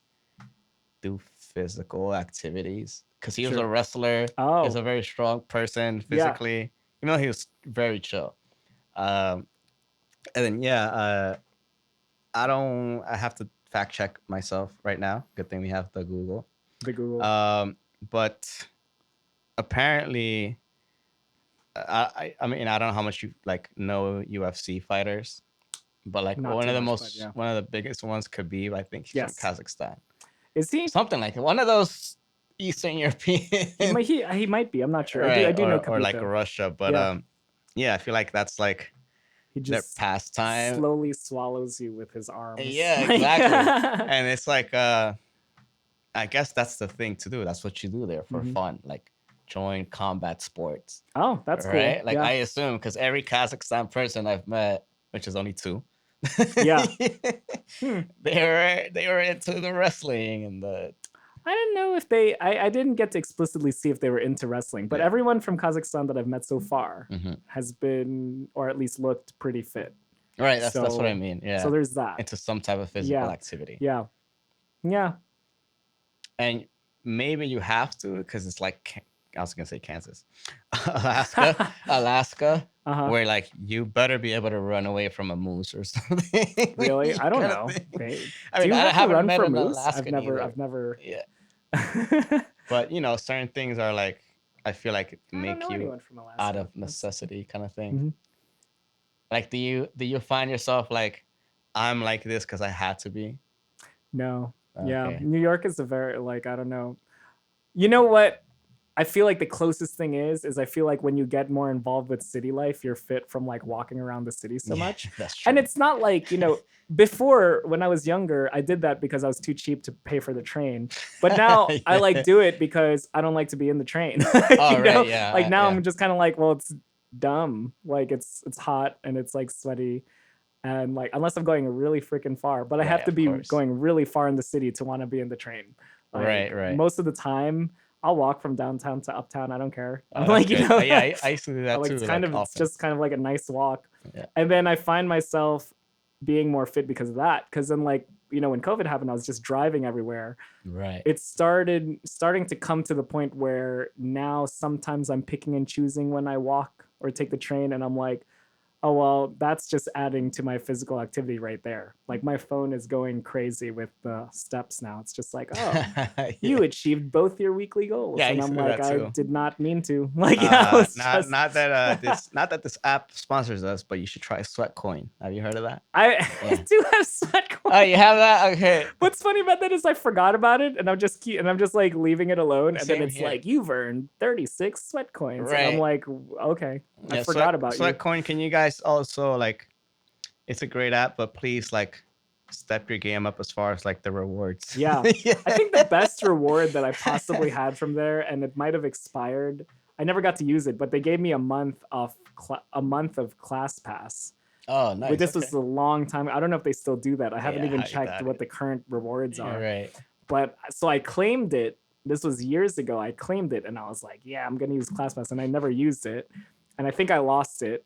Speaker 2: do physical activities because he was a wrestler.
Speaker 3: Oh.
Speaker 2: He was a very strong person physically. You know, he was very chill. And then I have to fact check myself right now. Good thing we have the Google. But apparently, I mean, I don't know how much you like know UFC fighters, but like
Speaker 3: Not
Speaker 2: one
Speaker 3: too
Speaker 2: of the
Speaker 3: much,
Speaker 2: one of the biggest ones could be, I think he's from Kazakhstan.
Speaker 3: Is he?
Speaker 2: Something like one of those Eastern European.
Speaker 3: He might be. I'm not sure.
Speaker 2: Right,
Speaker 3: I do know Khabib,
Speaker 2: or like Russia, but yeah, I feel like that's like
Speaker 3: he
Speaker 2: their
Speaker 3: just
Speaker 2: pastime.
Speaker 3: slowly swallows you with his arms.
Speaker 2: Yeah, exactly. And it's like I guess that's the thing to do. That's what you do there for fun, like join combat sports.
Speaker 3: Oh, that's
Speaker 2: right?
Speaker 3: cool.
Speaker 2: Like I assume because every Kazakhstan person I've met, which is only 2,
Speaker 3: yeah,
Speaker 2: they were into the wrestling and the.
Speaker 3: I didn't know if I didn't get to explicitly see if they were into wrestling, but everyone from Kazakhstan that I've met so far has been, or at least looked pretty fit.
Speaker 2: Right, that's what I mean. Yeah.
Speaker 3: So there's that.
Speaker 2: Into some type of physical activity.
Speaker 3: Yeah. Yeah.
Speaker 2: And maybe you have to because it's like I was gonna say Kansas, Alaska, where like you better be able to run away from a moose or something.
Speaker 3: Really? I don't know.
Speaker 2: I mean, I haven't met an
Speaker 3: moose?
Speaker 2: Alaskan
Speaker 3: I've never.
Speaker 2: Yeah. But certain things are like I feel like it make you out of necessity kind of thing. Like, do you find yourself like I'm like this because I had to be?
Speaker 3: No. Okay. Yeah, New York is a very like I don't know. You know what? I feel like the closest thing is I feel like when you get more involved with city life, you're fit from like walking around the city so much.
Speaker 2: That's true.
Speaker 3: And it's not like, before when I was younger, I did that because I was too cheap to pay for the train. But now I like do it because I don't like to be in the train.
Speaker 2: Right, yeah.
Speaker 3: Like now I'm just kind of like, well, it's dumb. Like it's hot and it's like sweaty. And like unless I'm going really freaking far, but I have to be going really far in the city to want to be in the train. Like,
Speaker 2: right.
Speaker 3: Most of the time I'll walk from downtown to uptown. I don't care. I'm
Speaker 2: like, yeah, I used to do that
Speaker 3: like,
Speaker 2: too.
Speaker 3: It's just kind of like a nice walk.
Speaker 2: Yeah.
Speaker 3: And then I find myself being more fit because of that. Because then like, when COVID happened, I was just driving everywhere.
Speaker 2: Right.
Speaker 3: It starting to come to the point where now sometimes I'm picking and choosing when I walk or take the train. And I'm like, oh, well, that's just adding to my physical activity right there. Like my phone is going crazy with the steps now. It's just like, oh, you achieved both your weekly goals.
Speaker 2: Yeah,
Speaker 3: and I'm like, I did not mean to. Like,
Speaker 2: not that this app sponsors us, but you should try Sweatcoin. Have you heard of that?
Speaker 3: I do have Sweatcoin.
Speaker 2: Oh, you have that? Okay.
Speaker 3: What's funny about that is I forgot about it, and I'm just like leaving it alone, and then it's like you've earned 36 Sweatcoins. Right. And I'm like, okay, I forgot about you.
Speaker 2: Sweatcoin, can you guys also like? It's a great app, but please like step your game up as far as like the rewards.
Speaker 3: Yeah. I think the best reward that I possibly had from there, and it might have expired. I never got to use it, but they gave me a month of class pass.
Speaker 2: Oh, nice.
Speaker 3: This was a long time. I don't know if they still do that. I haven't even
Speaker 2: I
Speaker 3: checked
Speaker 2: doubt
Speaker 3: what
Speaker 2: it.
Speaker 3: the current rewards are.
Speaker 2: Right.
Speaker 3: But so I claimed it. This was years ago. I claimed it and I was like, yeah, I'm going to use ClassPass. And I never used it. And I think I lost it.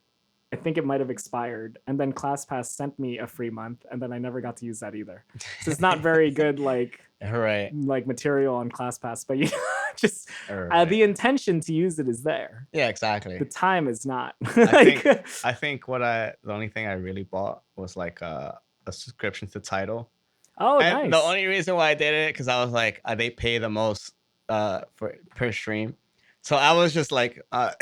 Speaker 3: I think it might have expired. And then ClassPass sent me a free month. And then I never got to use that either. So it's not very good, like material on ClassPass. But just the intention to use it is there.
Speaker 2: Yeah, exactly.
Speaker 3: The time is not.
Speaker 2: I think the only thing I really bought was like a subscription to Tidal.
Speaker 3: Oh,
Speaker 2: and
Speaker 3: nice.
Speaker 2: The only reason why I did it because I was like, they pay the most per stream, so I was just like, I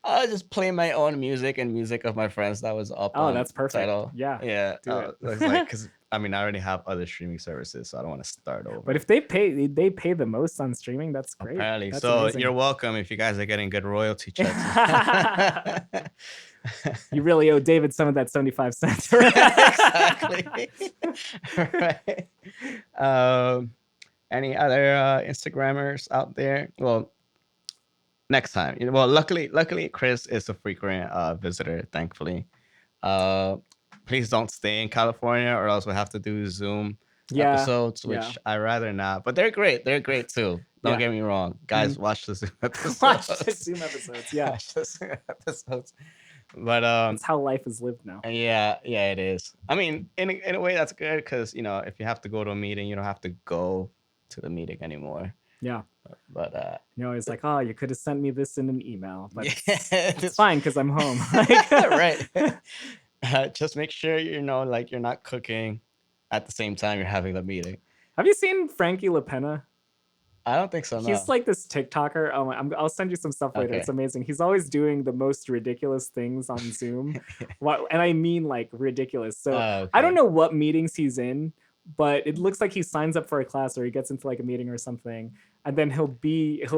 Speaker 2: was just playing my own music and music of my friends that was up.
Speaker 3: Oh, that's perfect.
Speaker 2: Tidal.
Speaker 3: Yeah.
Speaker 2: It's like because I already have other streaming services, so I don't want to start over.
Speaker 3: But if they pay the most on streaming, that's great.
Speaker 2: Apparently,
Speaker 3: that's
Speaker 2: so
Speaker 3: amazing.
Speaker 2: You're welcome if you guys are getting good royalty checks.
Speaker 3: You really owe David some of that 75 cents.
Speaker 2: Exactly. Right. Any other Instagrammers out there? Well, next time. Well, luckily, Chris is a frequent visitor. Thankfully. Please don't stay in California, or else we'll have to do Zoom episodes, which I rather not. But they're great. They're great too. Don't get me wrong, guys. Watch the Zoom episodes.
Speaker 3: Watch the Zoom episodes. Yeah.
Speaker 2: Watch the Zoom episodes. But
Speaker 3: that's how life is lived now.
Speaker 2: Yeah, it is. I mean, in a way, that's good because if you have to go to a meeting, you don't have to go to the meeting anymore.
Speaker 3: Yeah.
Speaker 2: But
Speaker 3: it's like, oh, you could have sent me this in an email, but it's fine because I'm home.
Speaker 2: Right. Just make sure you're not cooking at the same time you're having the meeting.
Speaker 3: Have you seen Frankie LaPena?
Speaker 2: I don't think so. No.
Speaker 3: He's like this TikToker. I'll send you some stuff later. It's amazing. He's always doing the most ridiculous things on Zoom. And I mean like ridiculous. So I don't know what meetings he's in, but it looks like he signs up for a class or he gets into like a meeting or something. And then he'll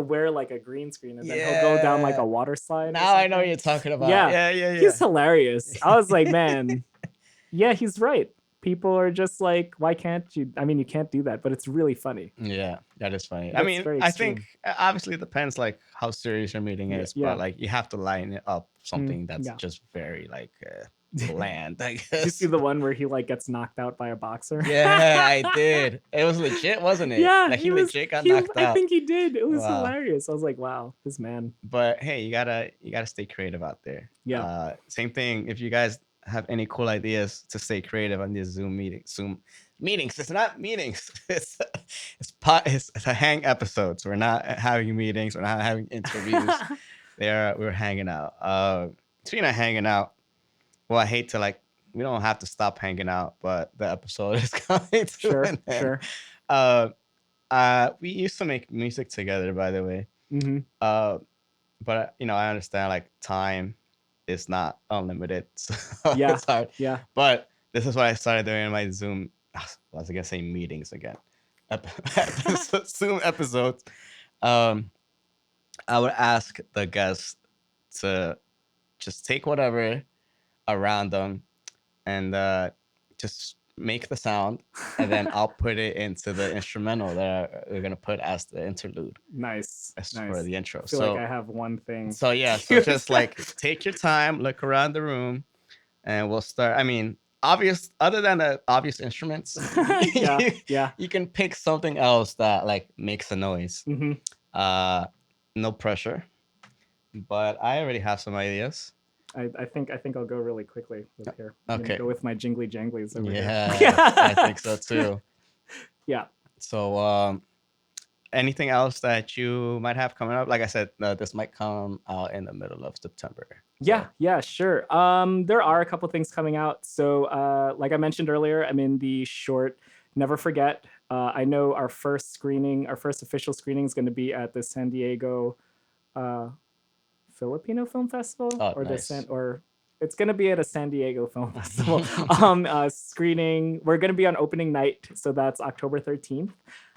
Speaker 3: wear like a green screen and then he'll go down like a water slide.
Speaker 2: Now I know what you're talking about. Yeah.
Speaker 3: He's hilarious. I was like, man, yeah, he's right. People are just like, why can't you? I mean, you can't do that, but it's really funny.
Speaker 2: Yeah, that is funny. I think obviously it depends like how serious your meeting is, but like you have to line it up something that's just very like bland, I guess.
Speaker 3: Did you see the one where he like gets knocked out by a boxer?
Speaker 2: Yeah, I did. It was legit, wasn't it?
Speaker 3: Yeah,
Speaker 2: like he legit got knocked out.
Speaker 3: I think he did. It was hilarious. I was like, wow, this man.
Speaker 2: But hey, you gotta stay creative out there.
Speaker 3: Yeah.
Speaker 2: Same thing. If you guys have any cool ideas to stay creative on these Zoom meetings. It's not meetings. It's a hang episodes. We're not having meetings. We're not having interviews. We're hanging out. Speaking of hanging out, well, I hate to we don't have to stop hanging out, but the episode is coming to an end. Sure. We used to make music together, by the way.
Speaker 3: Mm-hmm.
Speaker 2: But I understand time is not unlimited, so it's hard.
Speaker 3: Yeah.
Speaker 2: But this is what I started doing in my Zoom. I was gonna say meetings again. Zoom episodes. I would ask the guests to just take whatever around them and just make the sound, and then I'll put it into the instrumental that we're gonna put as the interlude.
Speaker 3: Nice.
Speaker 2: For the intro.
Speaker 3: I feel like I have one thing.
Speaker 2: So just take your time, look around the room, and we'll start. I mean, other than the obvious instruments, you can pick something else that makes a noise.
Speaker 3: Mm-hmm.
Speaker 2: No pressure, but I already have some ideas.
Speaker 3: I think I'll go really quickly with here.
Speaker 2: Okay.
Speaker 3: Go with my jingly janglies over here.
Speaker 2: Yeah, I think so too.
Speaker 3: Yeah.
Speaker 2: So, anything else that you might have coming up? Like I said, this might come out in the middle of September.
Speaker 3: Yeah, sure. There are a couple things coming out. So, like I mentioned earlier, I'm in the short Never Forget. I know our first official screening is going to be at the San Diego Filipino Film Festival, or it's going to be at a San Diego Film Festival screening. We're going to be on opening night, so that's October 13th.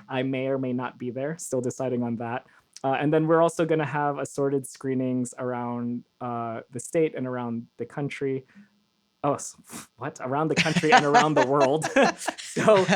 Speaker 3: I may or may not be there, still deciding on that. And then we're also going to have assorted screenings around the state and around the country. what? Around the country and around the world. So,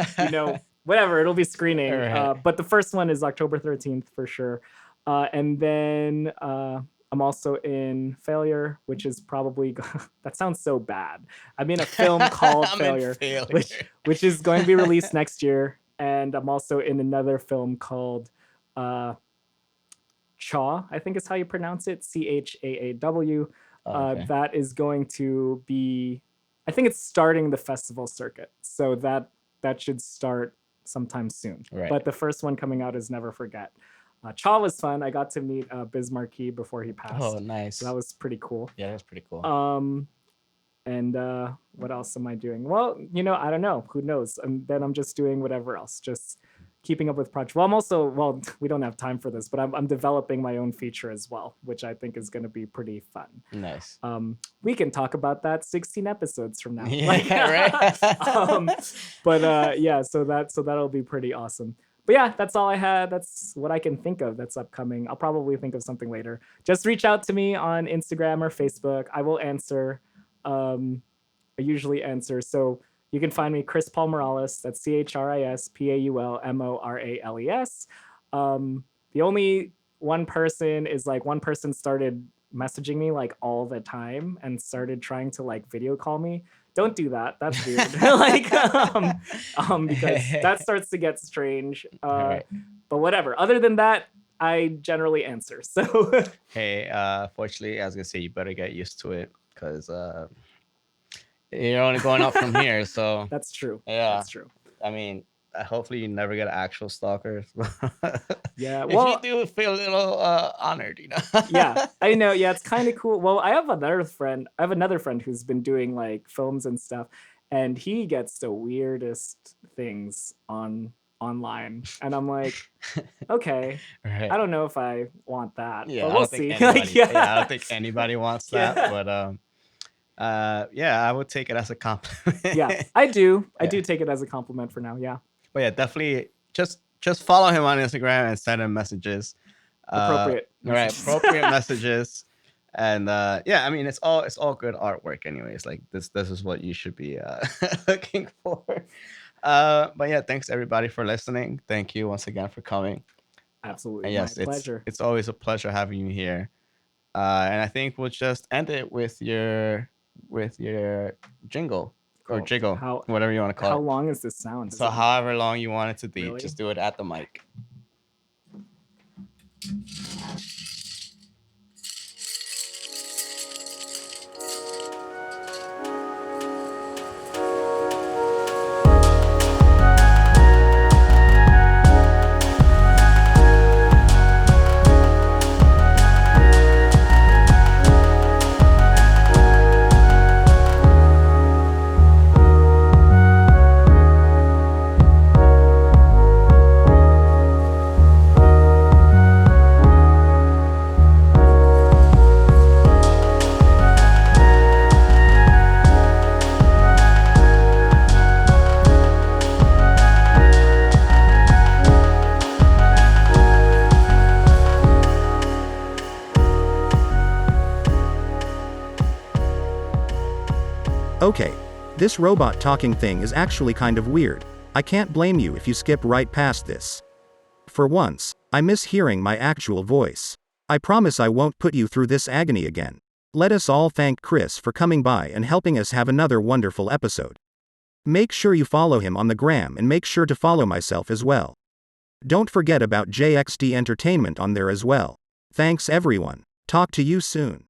Speaker 3: whatever, it'll be screening.
Speaker 2: Right.
Speaker 3: But the first one is October 13th for sure. And then I'm also in Failure, which is probably that sounds so bad. I'm in a film called
Speaker 2: I'm in
Speaker 3: Failure,
Speaker 2: Failure.
Speaker 3: which is going to be released next year. And I'm also in another film called Chaw, I think is how you pronounce it, CHAAW.
Speaker 2: Okay.
Speaker 3: That is going to be, I think it's starting the festival circuit. So that should start sometime soon.
Speaker 2: Right.
Speaker 3: But the first one coming out is Never Forget. Chaw was fun. I got to meet Biz Markie before he passed.
Speaker 2: Oh, nice.
Speaker 3: So that was pretty cool.
Speaker 2: Yeah, that's pretty cool.
Speaker 3: And what else am I doing? Well, I don't know. Who knows? And then I'm just doing whatever else. Just keeping up with projects. Well, I'm also, we don't have time for this, but I'm developing my own feature as well, which I think is going to be pretty fun.
Speaker 2: Nice.
Speaker 3: We can talk about that 16 episodes from now.
Speaker 2: Yeah,
Speaker 3: right. But yeah, so that'll be pretty awesome. But yeah, that's all I had. That's what I can think of that's upcoming. I'll probably think of something later. Just reach out to me on Instagram or Facebook. I will answer. I usually answer. So you can find me Chris Paul Morales. That's ChrisPaulMorales. The only one person is one person started messaging me all the time and started trying to video call me. Don't do that. That's weird. Because that starts to get strange.
Speaker 2: Right.
Speaker 3: But whatever. Other than that, I generally answer. So
Speaker 2: hey, fortunately, I was gonna say you better get used to it because you're only going up from here. So
Speaker 3: that's true.
Speaker 2: Yeah,
Speaker 3: that's true.
Speaker 2: I mean, hopefully you never get an actual stalker.
Speaker 3: Yeah,
Speaker 2: if you do, feel a little honored,
Speaker 3: Yeah, I know. Yeah, it's kind of cool. Well, I have another friend who's been doing films and stuff, and he gets the weirdest things online, and I'm like, okay,
Speaker 2: right.
Speaker 3: I don't know if I want that.
Speaker 2: Yeah,
Speaker 3: but we'll see.
Speaker 2: I don't think anybody wants that. Yeah. But yeah, I would take it as a compliment.
Speaker 3: Yeah, I do. I do take it as a compliment for now. Yeah.
Speaker 2: But yeah, definitely just follow him on Instagram and send him messages.
Speaker 3: Appropriate.
Speaker 2: Right, appropriate messages. And yeah, I mean it's all good artwork anyways. This is what you should be looking for. But yeah, thanks everybody for listening. Thank you once again for coming.
Speaker 3: Absolutely.
Speaker 2: And yes,
Speaker 3: my pleasure.
Speaker 2: It's always a pleasure having you here. And I think we'll just end it with your jingle. Or jiggle, whatever you want to call it.
Speaker 3: How long is this sound?
Speaker 2: So however long you want it to be,
Speaker 3: really?
Speaker 2: Just do it at the mic.
Speaker 1: Okay, this robot talking thing is actually kind of weird. I can't blame you if you skip right past this. For once, I miss hearing my actual voice. I promise I won't put you through this agony again. Let us all thank Chris for coming by and helping us have another wonderful episode. Make sure you follow him on the gram and make sure to follow myself as well. Don't forget about JXD Entertainment on there as well. Thanks everyone. Talk to you soon.